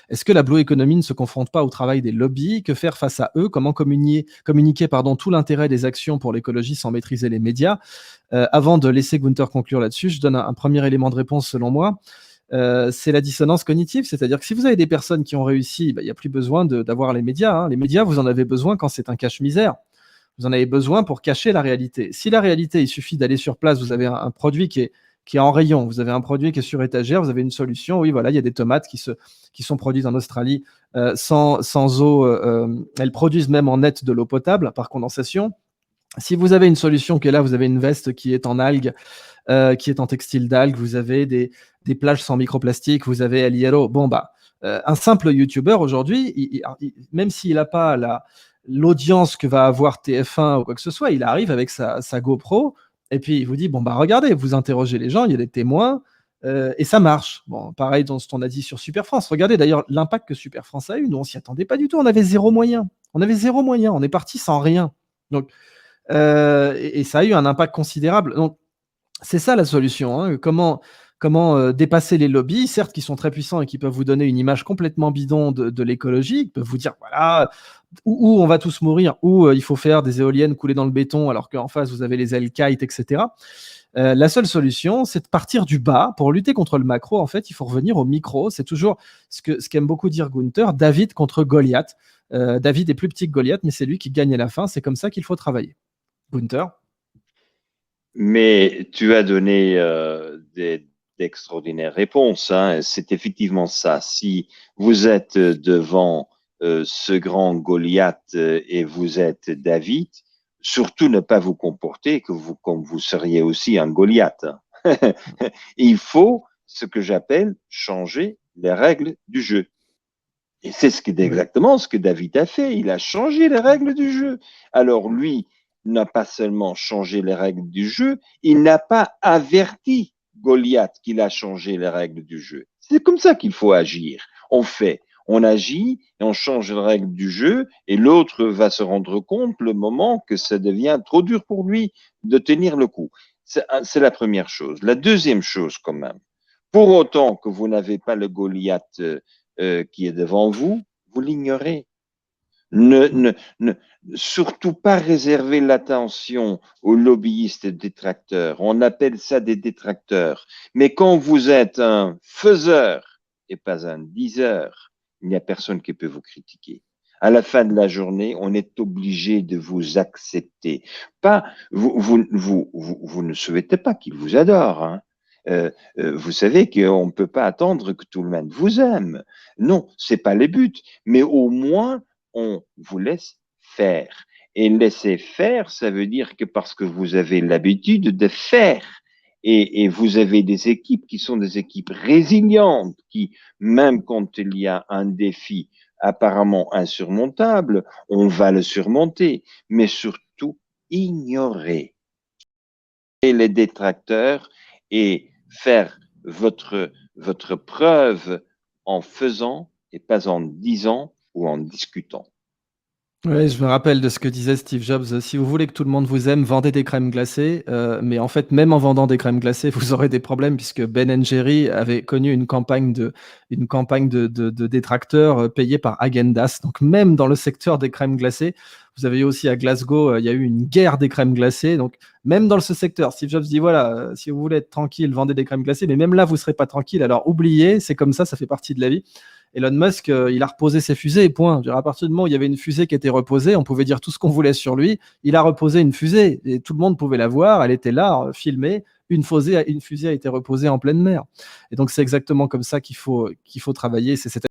Est-ce que la Blue Economy ne se confronte pas au travail des lobbies? Que faire face à eux? Comment communiquer tout l'intérêt des actions pour l'écologie sans maîtriser les médias? Avant de laisser Gunther conclure là-dessus, je donne un premier élément de réponse selon moi. C'est la dissonance cognitive, c'est-à-dire que si vous avez des personnes qui ont réussi, il n'y a plus besoin d'avoir les médias, hein. Les médias, vous en avez besoin quand c'est un cache-misère. Vous en avez besoin pour cacher la réalité. Si la réalité, il suffit d'aller sur place, vous avez un produit qui est en rayon, vous avez un produit qui est sur étagère, vous avez une solution. Oui, voilà, il y a des tomates qui sont produites en Australie sans eau. Elles produisent même en net de l'eau potable par condensation. Si vous avez une solution qui est là, vous avez une veste qui est en algues, qui est en textile d'algues, vous avez des plages sans microplastique, vous avez El Hierro. Bon, un simple YouTuber aujourd'hui, même s'il n'a pas l'audience que va avoir TF1 ou quoi que ce soit, il arrive avec sa GoPro et puis il vous dit, bon, regardez, vous interrogez les gens, il y a des témoins et ça marche. Bon, pareil dans ce qu'on a dit sur Super France. Regardez d'ailleurs l'impact que Super France a eu. Nous, on s'y attendait pas du tout. On avait zéro moyen. On est parti sans rien. Donc, et ça a eu un impact considérable. Donc, c'est ça la solution, hein. Comment dépasser les lobbies, certes qui sont très puissants et qui peuvent vous donner une image complètement bidon de l'écologie, qui peuvent vous dire voilà, où on va tous mourir, où il faut faire des éoliennes couler dans le béton alors qu'en face vous avez les ailes kite, etc. La seule solution, c'est de partir du bas. Pour lutter contre le macro, en fait, il faut revenir au micro. C'est toujours ce qu'aime beaucoup dire Gunther, David contre Goliath. David est plus petit que Goliath, mais c'est lui qui gagne à la fin. C'est comme ça qu'il faut travailler. Gunther. Mais tu as donné d'extraordinaires réponses, hein. C'est effectivement ça. Si vous êtes devant ce grand Goliath et vous êtes David, surtout ne pas vous comporter comme vous seriez aussi un Goliath. Il faut ce que j'appelle changer les règles du jeu. Et c'est exactement ce que David a fait. Il a changé les règles du jeu. Alors lui n'a pas seulement changé les règles du jeu, il n'a pas averti Goliath qu'il a changé les règles du jeu. C'est comme ça qu'il faut agir. On agit et on change les règles du jeu et l'autre va se rendre compte le moment que ça devient trop dur pour lui de tenir le coup. C'est la première chose. La deuxième chose quand même, pour autant que vous n'avez pas le Goliath qui est devant vous, vous l'ignorez. Surtout pas réserver l'attention aux lobbyistes et détracteurs. On appelle ça des détracteurs. Mais quand vous êtes un faiseur et pas un diseur, il n'y a personne qui peut vous critiquer. À la fin de la journée, on est obligé de vous accepter. Pas, vous ne souhaitez pas qu'ils vous adorent, hein. Vous savez qu'on ne peut pas attendre que tout le monde vous aime. Non, c'est pas le but. Mais au moins, on vous laisse faire. Et laisser faire, ça veut dire que parce que vous avez l'habitude de faire, et vous avez des équipes qui sont des équipes résilientes, qui, même quand il y a un défi apparemment insurmontable, on va le surmonter, mais surtout ignorer les détracteurs et faire votre preuve en faisant et pas en disant ou en discutant. Oui, je me rappelle de ce que disait Steve Jobs: «Si vous voulez que tout le monde vous aime, vendez des crèmes glacées», mais en fait, même en vendant des crèmes glacées, vous aurez des problèmes puisque Ben& Jerry avait connu une campagne de détracteurs, payée par Häagen-Dazs. Donc même dans le secteur des crèmes glacées, vous avez eu aussi à Glasgow, il y a eu une guerre des crèmes glacées. Donc même dans ce secteur, Steve Jobs dit: «Voilà, si vous voulez être tranquille, vendez des crèmes glacées», mais même là, vous ne serez pas tranquille. Alors oubliez, c'est comme ça fait partie de la vie. Elon Musk, il a reposé ses fusées, point. Je veux dire, à partir du moment où il y avait une fusée qui était reposée, on pouvait dire tout ce qu'on voulait sur lui. Il a reposé une fusée et tout le monde pouvait la voir. Elle était là, filmée. Une fusée a été reposée en pleine mer. Et donc, c'est exactement comme ça qu'il faut travailler. C'est cette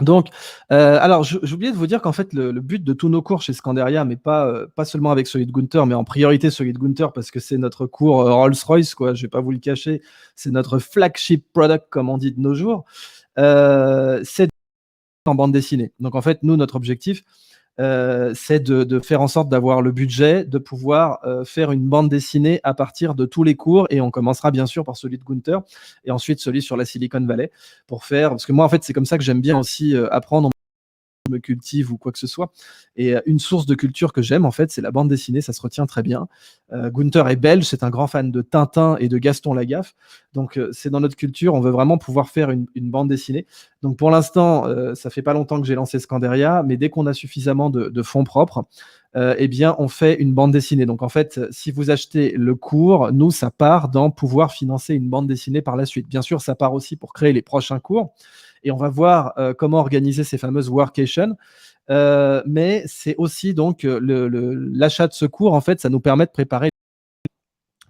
donc, alors, j'ai oublié de vous dire qu'en fait, le but de tous nos cours chez Scanderia, mais pas seulement avec celui de Gunther, mais en priorité celui de Gunther, parce que c'est notre cours Rolls-Royce, quoi. Je ne vais pas vous le cacher. C'est notre flagship product, comme on dit de nos jours. C'est en bande dessinée. Donc en fait, nous, notre objectif, c'est de faire en sorte d'avoir le budget, de pouvoir faire une bande dessinée à partir de tous les cours. Et on commencera bien sûr par celui de Gunther et ensuite celui sur la Silicon Valley pour faire. Parce que moi, en fait, c'est comme ça que j'aime bien aussi apprendre. Me cultive ou quoi que ce soit. Et une source de culture que j'aime, en fait, c'est la bande dessinée, ça se retient très bien. Gunther est belge, c'est un grand fan de Tintin et de Gaston Lagaffe. Donc, c'est dans notre culture, on veut vraiment pouvoir faire une bande dessinée. Donc, pour l'instant, ça fait pas longtemps que j'ai lancé Scanderia, mais dès qu'on a suffisamment de fonds propres, eh bien, on fait une bande dessinée. Donc, en fait, si vous achetez le cours, nous, ça part dans pouvoir financer une bande dessinée par la suite. Bien sûr, ça part aussi pour créer les prochains cours. Et on va voir comment organiser ces fameuses workations. Mais c'est aussi donc l'achat de ce cours, en fait, ça nous permet de préparer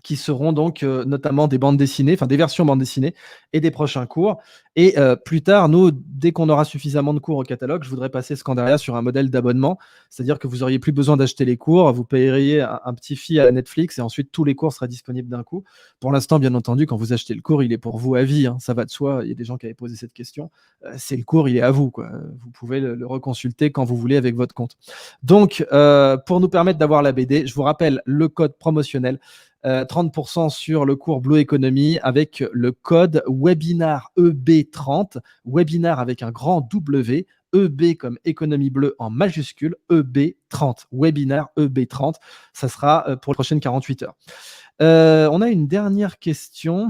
qui seront donc notamment des bandes dessinées, enfin des versions bandes dessinées et des prochains cours. Et plus tard, nous, dès qu'on aura suffisamment de cours au catalogue, je voudrais passer Scandaria sur un modèle d'abonnement, c'est-à-dire que vous n'auriez plus besoin d'acheter les cours, vous payeriez un petit fee à Netflix et ensuite tous les cours seraient disponibles d'un coup. Pour l'instant, bien entendu, quand vous achetez le cours, il est pour vous à vie, hein, ça va de soi. Il y a des gens qui avaient posé cette question. C'est le cours, il est à vous, quoi. Vous pouvez le reconsulter quand vous voulez avec votre compte. Donc, pour nous permettre d'avoir la BD, je vous rappelle le code promotionnel 30% sur le cours Blue Economy avec le code webinar EB30, webinar avec un grand W, EB comme économie bleue en majuscule, EB30, webinar EB30, ça sera pour les prochaines 48 heures. On a une dernière question.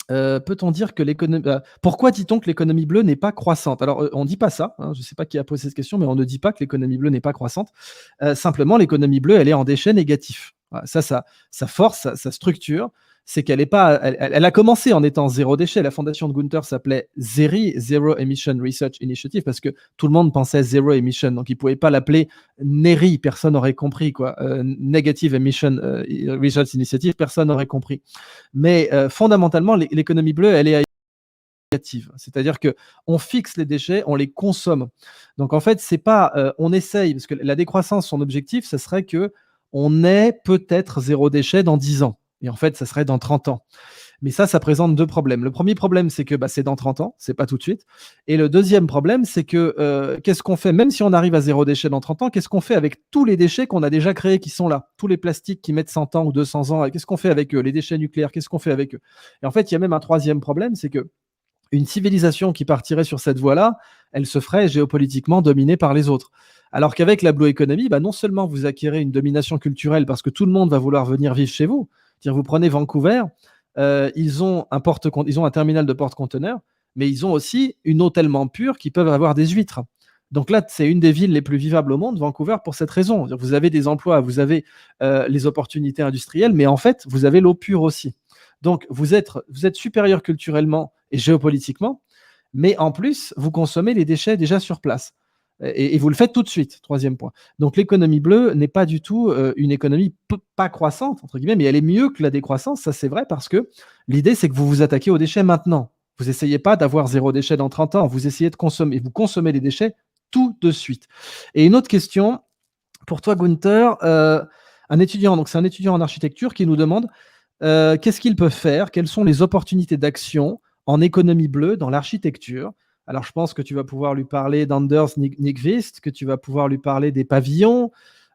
Peut-on dire que pourquoi dit-on que l'économie bleue n'est pas croissante? Alors, on ne dit pas ça, hein, je ne sais pas qui a posé cette question, mais on ne dit pas que l'économie bleue n'est pas croissante. Simplement, l'économie bleue, elle est en déchet négatif. Voilà, sa force, sa structure, c'est qu'elle est pas, elle a commencé en étant zéro déchet. La fondation de Gunther s'appelait ZERI, Zero Emission Research Initiative, parce que tout le monde pensait Zero Emission, donc ils ne pouvaient pas l'appeler NERI, personne n'aurait compris, quoi. Negative Emission Research Initiative, personne n'aurait compris. Mais fondamentalement, l'économie bleue, elle est négative. C'est-à-dire qu'on fixe les déchets, on les consomme. Donc en fait, c'est pas, on essaye, parce que la décroissance, son objectif, ce serait que on ait peut-être zéro déchet dans 10 ans. Et en fait, ça serait dans 30 ans. Mais ça présente deux problèmes. Le premier problème, c'est que c'est dans 30 ans, c'est pas tout de suite. Et le deuxième problème, c'est que qu'est-ce qu'on fait, même si on arrive à zéro déchet dans 30 ans, qu'est-ce qu'on fait avec tous les déchets qu'on a déjà créés qui sont là? Tous les plastiques qui mettent 100 ans ou 200 ans, qu'est-ce qu'on fait avec eux? Les déchets nucléaires, qu'est-ce qu'on fait avec eux? Et en fait, il y a même un troisième problème, c'est que une civilisation qui partirait sur cette voie-là, elle se ferait géopolitiquement dominée par les autres. Alors qu'avec la Blue Economy, non seulement vous acquérez une domination culturelle parce que tout le monde va vouloir venir vivre chez vous. C'est-à-dire, vous prenez Vancouver, ils ont un terminal de porte-conteneurs, mais ils ont aussi une eau tellement pure qu'ils peuvent avoir des huîtres. Donc là, c'est une des villes les plus vivables au monde, Vancouver, pour cette raison. Vous avez des emplois, vous avez les opportunités industrielles, mais en fait, vous avez l'eau pure aussi. Donc, vous êtes supérieur culturellement et géopolitiquement, mais en plus, vous consommez les déchets déjà sur place. Et vous le faites tout de suite, troisième point. Donc l'économie bleue n'est pas du tout une économie pas croissante, entre guillemets, mais elle est mieux que la décroissance, ça c'est vrai, parce que l'idée c'est que vous vous attaquez aux déchets maintenant. Vous n'essayez pas d'avoir zéro déchet dans 30 ans, vous essayez de consommer, vous consommez les déchets tout de suite. Et une autre question pour toi, Gunther, un étudiant, donc c'est un étudiant en architecture qui nous demande qu'est-ce qu'il peut faire, quelles sont les opportunités d'action en économie bleue dans l'architecture. Alors, je pense que tu vas pouvoir lui parler d'Anders Nyqvist, que tu vas pouvoir lui parler des pavillons,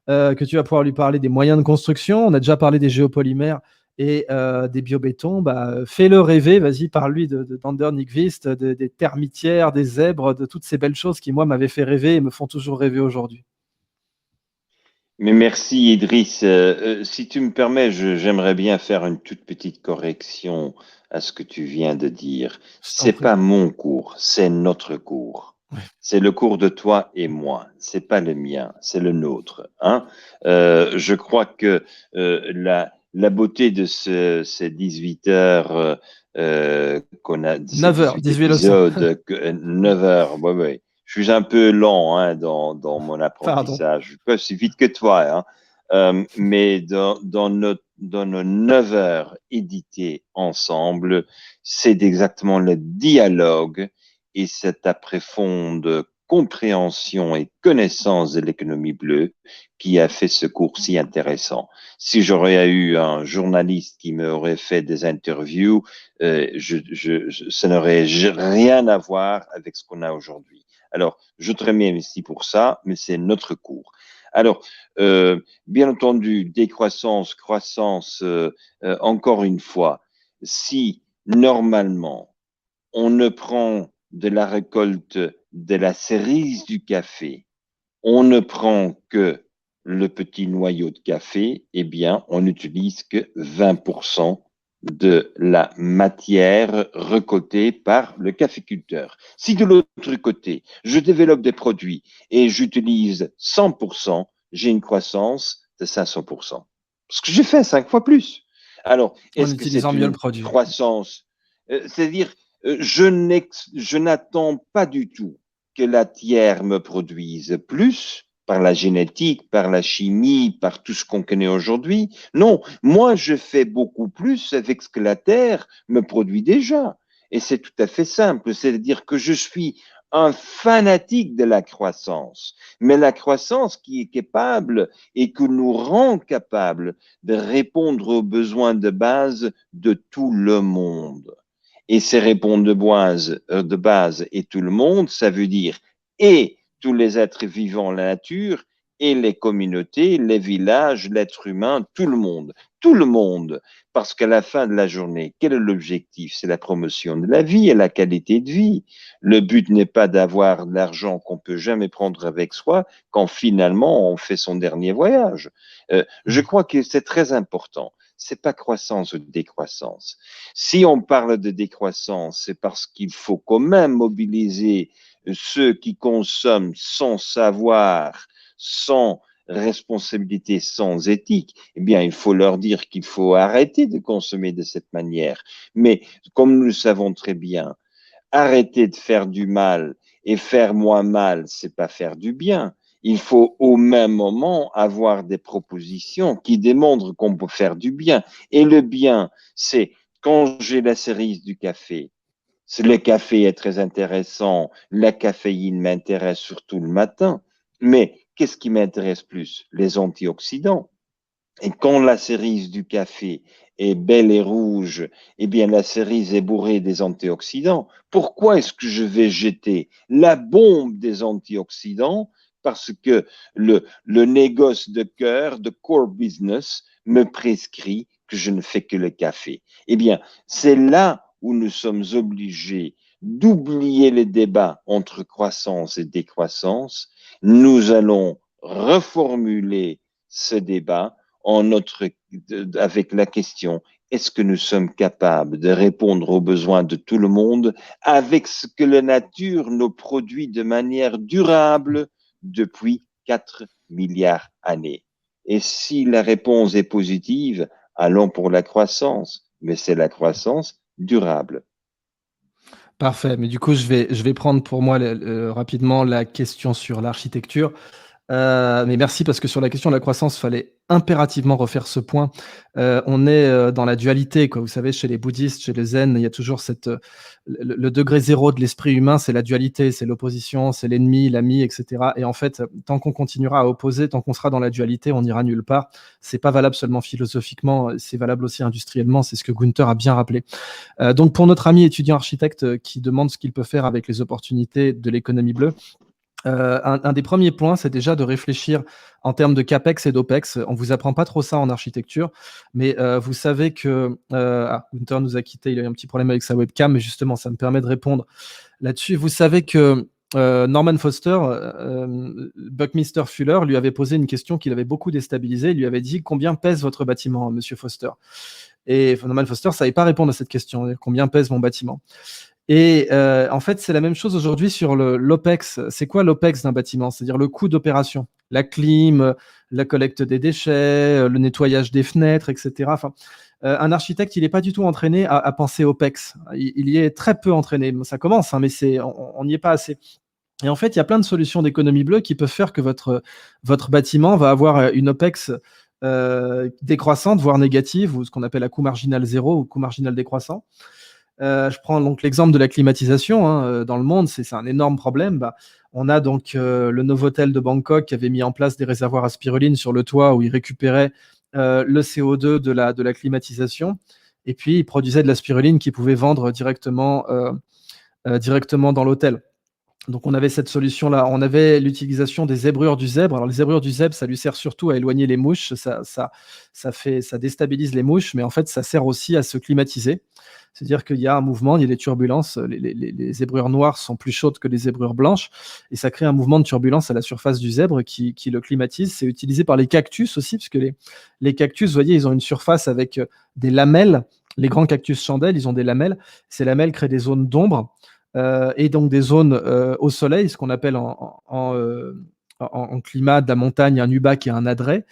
que tu vas pouvoir lui parler des moyens de construction. On a déjà parlé des géopolymères et des biobétons. Bah, fais-le rêver, vas-y, parle-lui d'Anders Nyqvist, des termitières, des zèbres, de toutes ces belles choses qui, moi, m'avaient fait rêver et me font toujours rêver aujourd'hui. Mais merci Idriss. Si tu me permets, j'aimerais bien faire une toute petite correction à ce que tu viens de dire. Je t'en C'est prie. pas mon cours, c'est notre cours. Ouais. C'est le cours de toi et moi. C'est pas le mien, c'est le nôtre. Hein. Je crois que la beauté de ces 18 heures qu'on a, ces 9h, 18 18 leçons. épisodes, 9 heures, ouais, ouais. Je suis un peu lent hein, dans mon Pardon. apprentissage. Je suis pas aussi vite que toi. Hein. Mais dans nos 9 heures éditées ensemble, c'est exactement le dialogue et cette profonde compréhension et connaissance de l'économie bleue qui a fait ce cours si intéressant. Si j'aurais eu un journaliste qui m'aurait fait des interviews, ça n'aurait rien à voir avec ce qu'on a aujourd'hui. Alors, je te remercie pour ça, mais c'est notre cours. Alors, bien entendu, décroissance, croissance, encore une fois, si normalement on ne prend de la récolte de la cerise du café, on ne prend que le petit noyau de café, eh bien, on n'utilise que 20% de la matière récoltée par le caféculteur. Si de l'autre côté, je développe des produits et j'utilise 100%, j'ai une croissance de 500%. Ce que j'ai fait 5 fois plus. Alors, En est-ce que utilisant c'est mieux le une produit. croissance C'est-à-dire, je n'attends pas du tout que la terre me produise plus par la génétique, par la chimie, par tout ce qu'on connaît aujourd'hui. Non, moi, je fais beaucoup plus avec ce que la terre me produit déjà. Et c'est tout à fait simple, c'est-à-dire que je suis un fanatique de la croissance, mais la croissance qui est capable et qui nous rend capable de répondre aux besoins de base de tout le monde. Et ces répondre de base et tout le monde, ça veut dire et tous les êtres vivants, la nature, et les communautés, les villages, l'être humain, tout le monde. Tout le monde. Parce qu'à la fin de la journée, quel est l'objectif? C'est la promotion de la vie et la qualité de vie. Le but n'est pas d'avoir de l'argent qu'on peut jamais prendre avec soi quand finalement on fait son dernier voyage. Je crois que c'est très important. C'est pas croissance ou décroissance. Si on parle de décroissance, c'est parce qu'il faut quand même mobiliser ceux qui consomment sans savoir, sans responsabilité, sans éthique. Eh bien, il faut leur dire qu'il faut arrêter de consommer de cette manière. Mais comme nous le savons très bien, arrêter de faire du mal et faire moins mal, c'est pas faire du bien. Il faut au même moment avoir des propositions qui démontrent qu'on peut faire du bien. Et le bien, c'est quand j'ai la cerise du café. Le café est très intéressant, la caféine m'intéresse surtout le matin, mais qu'est-ce qui m'intéresse plus? Les antioxydants. Et quand la cerise du café est belle et rouge, eh bien la cerise est bourrée des antioxydants. Pourquoi est-ce que je vais jeter la bombe des antioxydants? Parce que le négoce de cœur, de core business, me prescrit que je ne fais que le café. Eh bien, c'est là où nous sommes obligés d'oublier les débats entre croissance et décroissance. Nous allons reformuler ce débat avec la question, est-ce que nous sommes capables de répondre aux besoins de tout le monde avec ce que la nature nous produit de manière durable depuis 4 milliards d'années? Et si la réponse est positive, allons pour la croissance, mais c'est la croissance durable. Parfait, mais du coup, je vais prendre pour moi rapidement la question sur l'architecture. Mais merci parce que sur la question de la croissance, fallait impérativement refaire ce point. On est, dans la dualité, quoi. Vous savez, chez les bouddhistes, chez les zen, il y a toujours cette, le degré zéro de l'esprit humain, c'est la dualité, c'est l'opposition, c'est l'ennemi, l'ami et cetera et en fait, tant qu'on continuera à opposer, tant qu'on sera dans la dualité, on n'ira nulle part. C'est pas valable seulement philosophiquement, c'est valable aussi industriellement, c'est ce que Gunther a bien rappelé. Donc pour notre ami étudiant architecte, qui demande ce qu'il peut faire avec les opportunités de l'économie bleue, un des premiers points, c'est déjà de réfléchir en termes de CAPEX et d'OPEX. On vous apprend pas trop ça en architecture, mais vous savez que, Gunther nous a quittés, il a eu un petit problème avec sa webcam, mais justement, ça me permet de répondre là-dessus. Vous savez que, Norman Foster, Buckminster Fuller lui avait posé une question qui l'avait beaucoup déstabilisé. Il lui avait dit: «Combien pèse votre bâtiment, monsieur Foster?» Et Norman Foster savait pas répondre à cette question: «Combien pèse mon bâtiment?» Et en fait, c'est la même chose aujourd'hui sur l'OPEX. C'est quoi l'OPEX d'un bâtiment? C'est-à-dire le coût d'opération. La clim, la collecte des déchets, le nettoyage des fenêtres, et cetera. Enfin, un architecte, il est pas du tout entraîné à penser OPEX. Il y est très peu entraîné. Bon, ça commence, hein, mais on n'y est pas assez. Et en fait, il y a plein de solutions d'économie bleue qui peuvent faire que votre bâtiment va avoir, une OPEX, décroissante, voire négative, ou ce qu'on appelle à coût marginal zéro ou coût marginal décroissant. Je prends donc l'exemple de la climatisation, hein, dans le monde, c'est un énorme problème. Bah, on a donc le Novotel de Bangkok qui avait mis en place des réservoirs à spiruline sur le toit où il récupérait le CO2 de la climatisation et puis il produisait de la spiruline qu'il pouvait vendre directement dans l'hôtel. Donc on avait cette solution-là. On avait l'utilisation des zébrures du zèbre. Alors les zébrures du zèbre, ça lui sert surtout à éloigner les mouches. Ça déstabilise les mouches, mais en fait, ça sert aussi à se climatiser. C'est-à-dire qu'il y a un mouvement, il y a des turbulences. Les zébrures noires sont plus chaudes que les zébrures blanches, et ça crée un mouvement de turbulence à la surface du zèbre qui le climatise. C'est utilisé par les cactus aussi, parce que les cactus, vous voyez, ils ont une surface avec des lamelles. Les grands cactus chandelles, ils ont des lamelles. Ces lamelles créent des zones d'ombre et donc des zones au soleil, ce qu'on appelle en climat de la montagne un UBAC et un adret.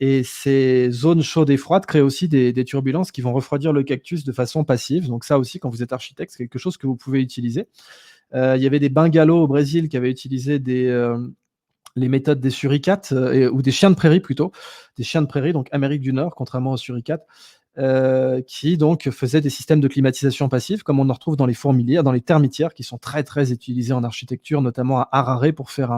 Et ces zones chaudes et froides créent aussi des turbulences qui vont refroidir le cactus de façon passive. Donc ça aussi, quand vous êtes architecte, c'est quelque chose que vous pouvez utiliser. Il y avait des bungalows au Brésil qui avaient utilisé les méthodes des suricates, ou des chiens de prairie plutôt, des chiens de prairie, donc Amérique du Nord, contrairement aux suricates, qui donc faisaient des systèmes de climatisation passive, comme on en retrouve dans les fourmilières, dans les termitières, qui sont très très utilisés en architecture, notamment à Harare pour faire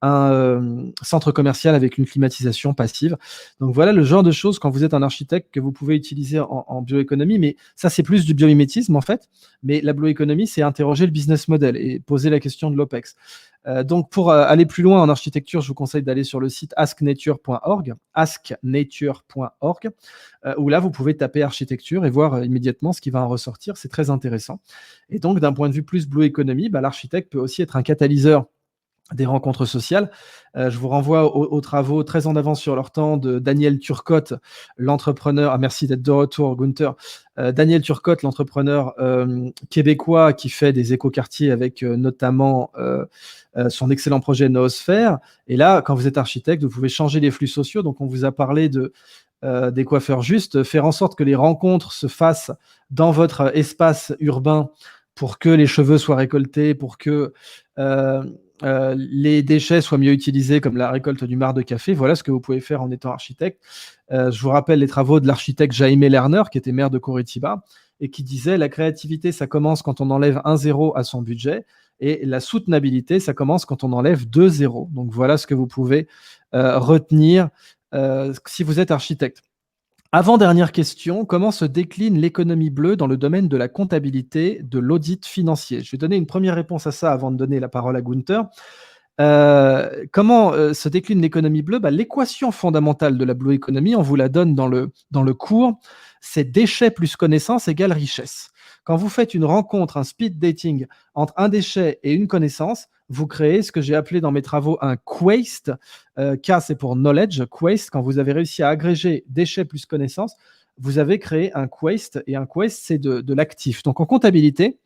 un centre commercial avec une climatisation passive. Donc voilà le genre de choses quand vous êtes un architecte que vous pouvez utiliser en bioéconomie, mais ça c'est plus du biomimétisme en fait. Mais la bioéconomie, c'est interroger le business model et poser la question de l'OPEX. Donc pour aller plus loin en architecture, je vous conseille d'aller sur le site asknature.org, où là vous pouvez taper architecture et voir immédiatement ce qui va en ressortir. C'est très intéressant. Et donc d'un point de vue plus blue economy, l'architecte peut aussi être un catalyseur des rencontres sociales. Je vous renvoie aux travaux très en avance sur leur temps de Daniel Turcotte, l'entrepreneur. Merci d'être de retour, Gunther. Daniel Turcotte, l'entrepreneur québécois qui fait des écoquartiers avec notamment son excellent projet Noosphère. Et là, quand vous êtes architecte, vous pouvez changer les flux sociaux. Donc, on vous a parlé des coiffeurs justes, faire en sorte que les rencontres se fassent dans votre espace urbain pour que les cheveux soient récoltés, pour que les déchets soient mieux utilisés, comme la récolte du marc de café. Voilà ce que vous pouvez faire en étant architecte. Je vous rappelle les travaux de l'architecte Jaime Lerner, qui était maire de Curitiba, et qui disait: la créativité, ça commence quand on enlève un zéro à son budget, et la soutenabilité, ça commence quand on enlève 2 zéros. Donc voilà ce que vous pouvez retenir si vous êtes architecte. Avant-dernière question, comment se décline l'économie bleue dans le domaine de la comptabilité, de l'audit financier? Je vais donner une première réponse à ça avant de donner la parole à Gunther. Comment se décline l'économie bleue? L'équation fondamentale de la blue economy, on vous la donne dans le cours, c'est déchets plus connaissance égale richesse. Quand vous faites une rencontre, un speed dating entre un déchet et une connaissance, vous créez ce que j'ai appelé dans mes travaux un quaste. K, c'est pour knowledge. Quaste, quand vous avez réussi à agréger déchets plus connaissance, vous avez créé un quaste, et un quaste, c'est de l'actif. Donc en comptabilité,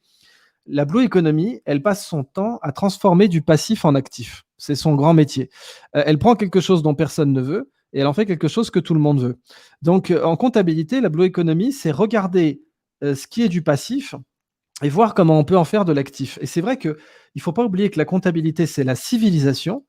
la blue economy, elle passe son temps à transformer du passif en actif. C'est son grand métier. Elle prend quelque chose dont personne ne veut et elle en fait quelque chose que tout le monde veut. Donc, en comptabilité, la blue economy, c'est regarder ce qui est du passif et voir comment on peut en faire de l'actif. Et c'est vrai qu'il ne faut pas oublier que la comptabilité, c'est la civilisation.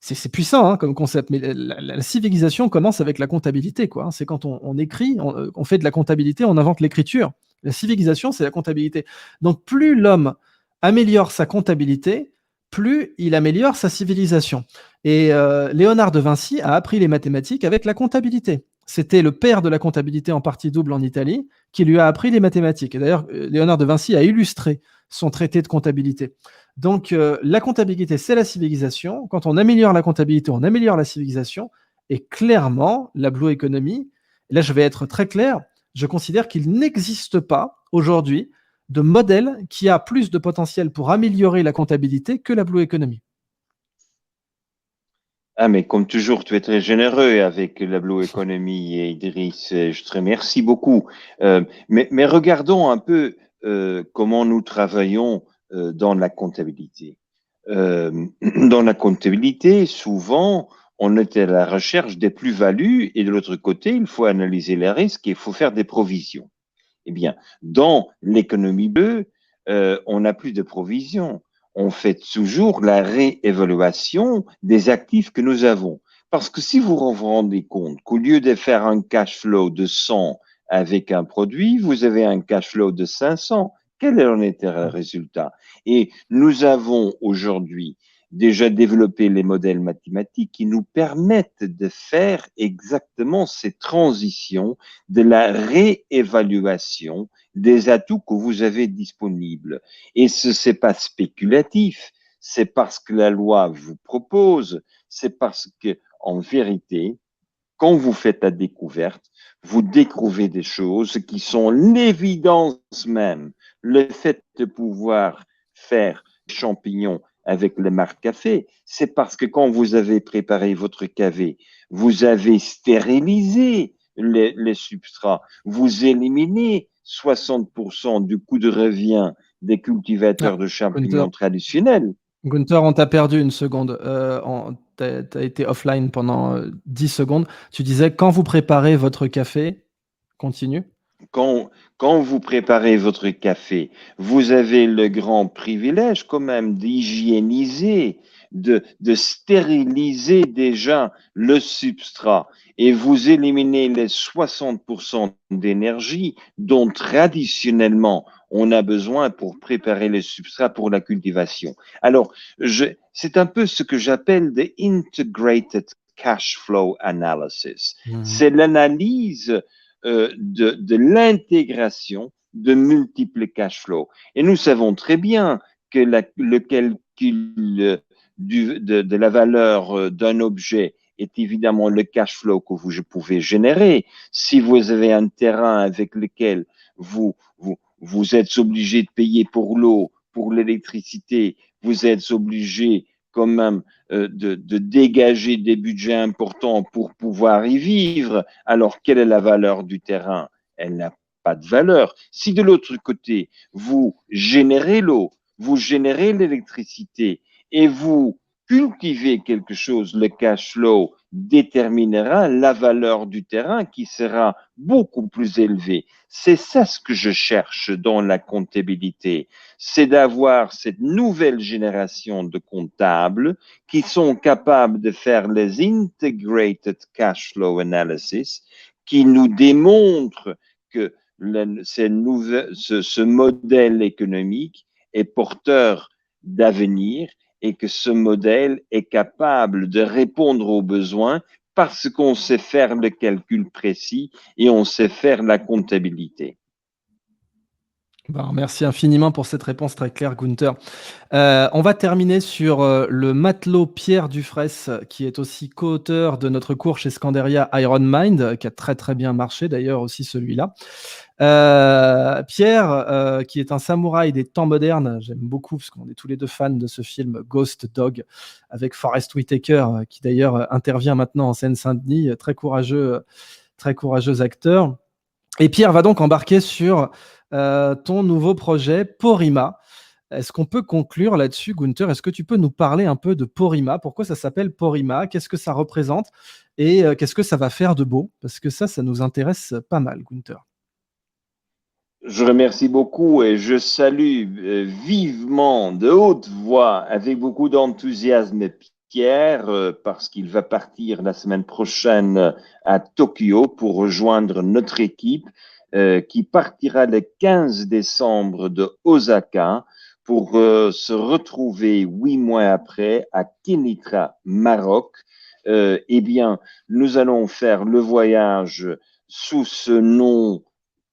C'est puissant hein, comme concept, mais la civilisation commence avec la comptabilité, quoi, hein. C'est quand on écrit, on fait de la comptabilité, on invente l'écriture. La civilisation, c'est la comptabilité. Donc plus l'homme améliore sa comptabilité, plus il améliore sa civilisation. Et Léonard de Vinci a appris les mathématiques avec la comptabilité. C'était le père de la comptabilité en partie double en Italie qui lui a appris les mathématiques. Et d'ailleurs, Léonard de Vinci a illustré son traité de comptabilité. Donc, la comptabilité, c'est la civilisation. Quand on améliore la comptabilité, on améliore la civilisation. Et clairement, la Blue Economy, là, je vais être très clair, je considère qu'il n'existe pas aujourd'hui de modèle qui a plus de potentiel pour améliorer la comptabilité que la Blue Economy. Ah, mais comme toujours, tu es très généreux avec la Blue Economy, et Idriss. Je te remercie beaucoup. Mais regardons un peu comment nous travaillons dans la comptabilité. Dans la comptabilité, souvent, on est à la recherche des plus-values et de l'autre côté, il faut analyser les risques et il faut faire des provisions. Eh bien, dans l'économie bleue, on n'a plus de provisions. On fait toujours la réévaluation des actifs que nous avons. Parce que si vous vous rendez compte qu'au lieu de faire un cash flow de 100 avec un produit, vous avez un cash flow de 500. Quel en était le résultat? Et nous avons aujourd'hui déjà développé les modèles mathématiques qui nous permettent de faire exactement ces transitions de la réévaluation des atouts que vous avez disponibles. Et ce n'est pas spéculatif, c'est parce que la loi vous propose, c'est parce que, en vérité, quand vous faites la découverte, vous découvrez des choses qui sont l'évidence même. Le fait de pouvoir faire des champignons avec le marc café, c'est parce que quand vous avez préparé votre café, vous avez stérilisé les substrats, vous éliminez 60% du coût de revient des Ah, cultivateurs de Gunther, champignons traditionnels. Gunther, on t'a perdu une seconde. Tu as été offline pendant 10 secondes. Tu disais, quand vous préparez votre café, continue. Quand vous préparez votre café, vous avez le grand privilège quand même d'hygiéniser, de stériliser déjà le substrat et vous éliminez les 60% d'énergie dont traditionnellement on a besoin pour préparer le substrat pour la cultivation. Alors, c'est un peu ce que j'appelle the integrated cash flow analysis. Mhm. C'est l'analyse de l'intégration de multiples cash flows. Et nous savons très bien que le calcul de la valeur d'un objet est évidemment le cash flow que vous pouvez générer. Si vous avez un terrain avec lequel vous êtes obligé de payer pour l'eau, pour l'électricité, vous êtes obligé quand même de dégager des budgets importants pour pouvoir y vivre. Alors, quelle est la valeur du terrain? Elle n'a pas de valeur. Si de l'autre côté, vous générez l'eau, vous générez l'électricité et vous cultivez quelque chose, le cash flow déterminera la valeur du terrain qui sera beaucoup plus élevée. C'est ça ce que je cherche dans la comptabilité, c'est d'avoir cette nouvelle génération de comptables qui sont capables de faire les integrated cash flow analysis, qui nous démontrent que ce modèle économique est porteur d'avenir et que ce modèle est capable de répondre aux besoins parce qu'on sait faire le calcul précis et on sait faire la comptabilité. Bon, merci infiniment pour cette réponse très claire, Gunther. On va terminer sur le matelot Pierre Dufraisse, qui est aussi co-auteur de notre cours chez Scanderia Iron Mind, qui a très très bien marché d'ailleurs aussi celui-là. Pierre, qui est un samouraï des temps modernes, j'aime beaucoup parce qu'on est tous les deux fans de ce film Ghost Dog avec Forest Whitaker, qui d'ailleurs intervient maintenant en Seine-Saint-Denis, très courageux acteur. Et Pierre va donc embarquer sur ton nouveau projet Porima. Est-ce qu'on peut conclure là-dessus, Gunther? Est-ce que tu peux nous parler un peu de Porima? Pourquoi ça s'appelle Porima? Qu'est-ce que ça représente? Et qu'est-ce que ça va faire de beau? Parce que ça nous intéresse pas mal, Gunther. Je remercie beaucoup et je salue vivement, de haute voix, avec beaucoup d'enthousiasme, Pierre, parce qu'il va partir la semaine prochaine à Tokyo pour rejoindre notre équipe qui partira le 15 décembre de Osaka pour se retrouver 8 mois après à Kenitra, Maroc. Eh bien, nous allons faire le voyage sous ce nom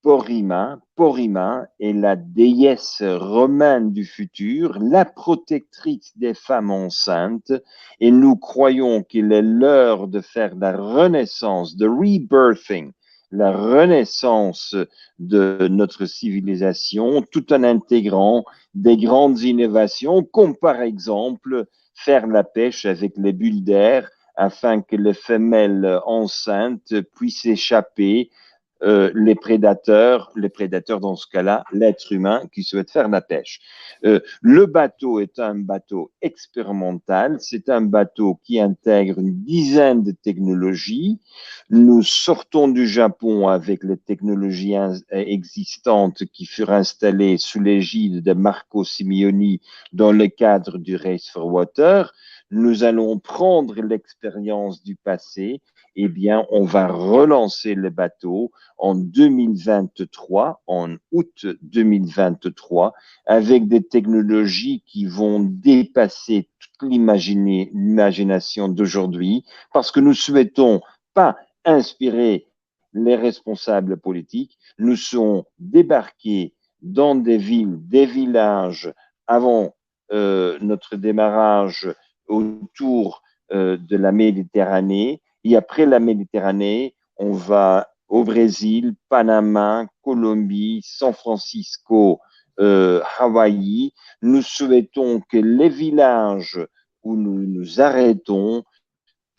Porrima. Porrima est la déesse romaine du futur, la protectrice des femmes enceintes, et nous croyons qu'il est l'heure de faire la renaissance, de rebirthing, la renaissance de notre civilisation, tout en intégrant des grandes innovations, comme par exemple faire la pêche avec les bulles d'air afin que les femelles enceintes puissent échapper les prédateurs dans ce cas-là, l'être humain qui souhaite faire la pêche. Le bateau est un bateau expérimental, c'est un bateau qui intègre une dizaine de technologies. Nous sortons du Japon avec les technologies existantes qui furent installées sous l'égide de Marco Simioni dans le cadre du Race for Water. Nous allons prendre l'expérience du passé, eh bien, on va relancer le bateau en 2023, en août 2023, avec des technologies qui vont dépasser toute l'imagination d'aujourd'hui, parce que nous souhaitons pas inspirer les responsables politiques, nous sommes débarqués dans des villes, des villages avant notre démarrage autour de la Méditerranée. Et après la Méditerranée, on va au Brésil, Panama, Colombie, San Francisco, Hawaï. Nous souhaitons que les villages où nous nous arrêtons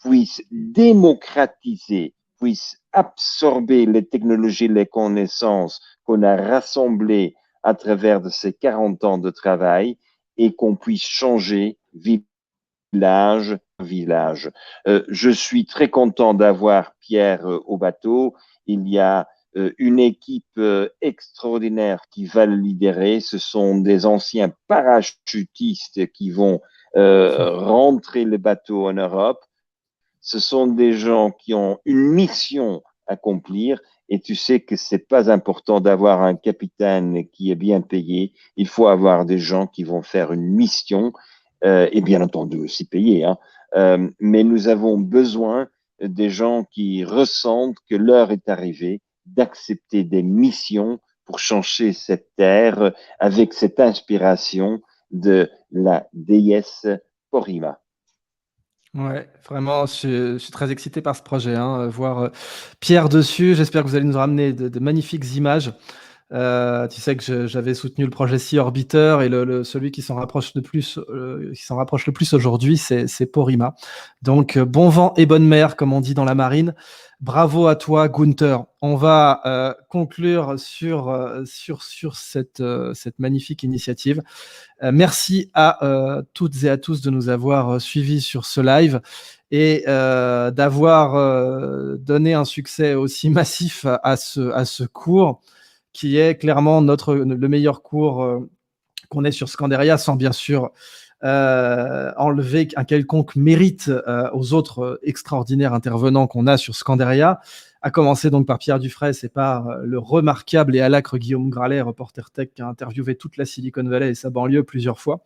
puissent démocratiser, puissent absorber les technologies, les connaissances qu'on a rassemblées à travers de ces 40 ans de travail et qu'on puisse changer village village. Je suis très content d'avoir Pierre au bateau. Il y a une équipe extraordinaire qui va le lidérer. Ce sont des anciens parachutistes qui vont rentrer le bateau en Europe. Ce sont des gens qui ont une mission à accomplir. Et tu sais que c'est pas important d'avoir un capitaine qui est bien payé. Il faut avoir des gens qui vont faire une mission et bien entendu aussi payé. Hein. Mais nous avons besoin des gens qui ressentent que l'heure est arrivée d'accepter des missions pour changer cette terre avec cette inspiration de la déesse Porima. Ouais, vraiment, je suis très excité par ce projet, hein, voir Pierre dessus. J'espère que vous allez nous ramener de magnifiques images. Tu sais que j'avais soutenu le projet Sea Orbiter et celui qui s'en rapproche le plus aujourd'hui, c'est Porrima. Donc, bon vent et bonne mer, comme on dit dans la marine. Bravo à toi, Gunther. On va conclure sur cette magnifique initiative. Merci à toutes et à tous de nous avoir suivis sur ce live et d'avoir donné un succès aussi massif à ce cours qui est clairement le meilleur cours qu'on ait sur Scandaria, sans bien sûr enlever un quelconque mérite aux autres extraordinaires intervenants qu'on a sur Scandaria, à commencer donc par Pierre Dufraisse et par le remarquable et alacre Guillaume Gralet, reporter tech qui a interviewé toute la Silicon Valley et sa banlieue plusieurs fois.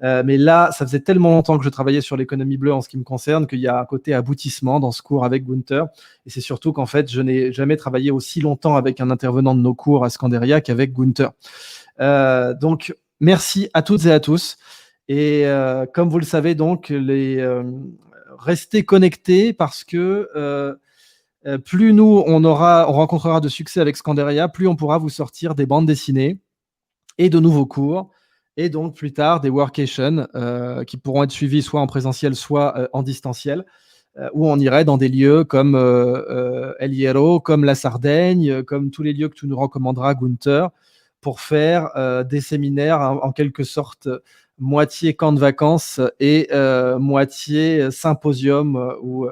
Mais là, ça faisait tellement longtemps que je travaillais sur l'économie bleue en ce qui me concerne qu'il y a un côté aboutissement dans ce cours avec Gunther. Et c'est surtout qu'en fait, je n'ai jamais travaillé aussi longtemps avec un intervenant de nos cours à Scandaria qu'avec Gunther. Donc, merci à toutes et à tous. Et comme vous le savez, donc, restez connectés parce que plus nous, on rencontrera de succès avec Scandaria, plus on pourra vous sortir des bandes dessinées et de nouveaux cours, et donc plus tard des workations qui pourront être suivis soit en présentiel, soit en distanciel, où on irait dans des lieux comme El Hierro, comme la Sardaigne, comme tous les lieux que tu nous recommanderas, Gunther, pour faire des séminaires en quelque sorte moitié camp de vacances et moitié symposium ou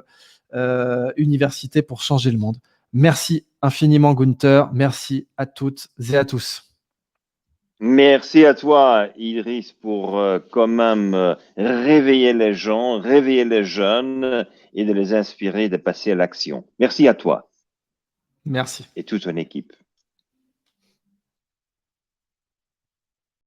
université pour changer le monde. Merci infiniment, Gunther. Merci à toutes et à tous. Merci à toi, Idriss, pour quand même réveiller les gens, réveiller les jeunes et de les inspirer de passer à l'action. Merci à toi Merci. et toute ton équipe.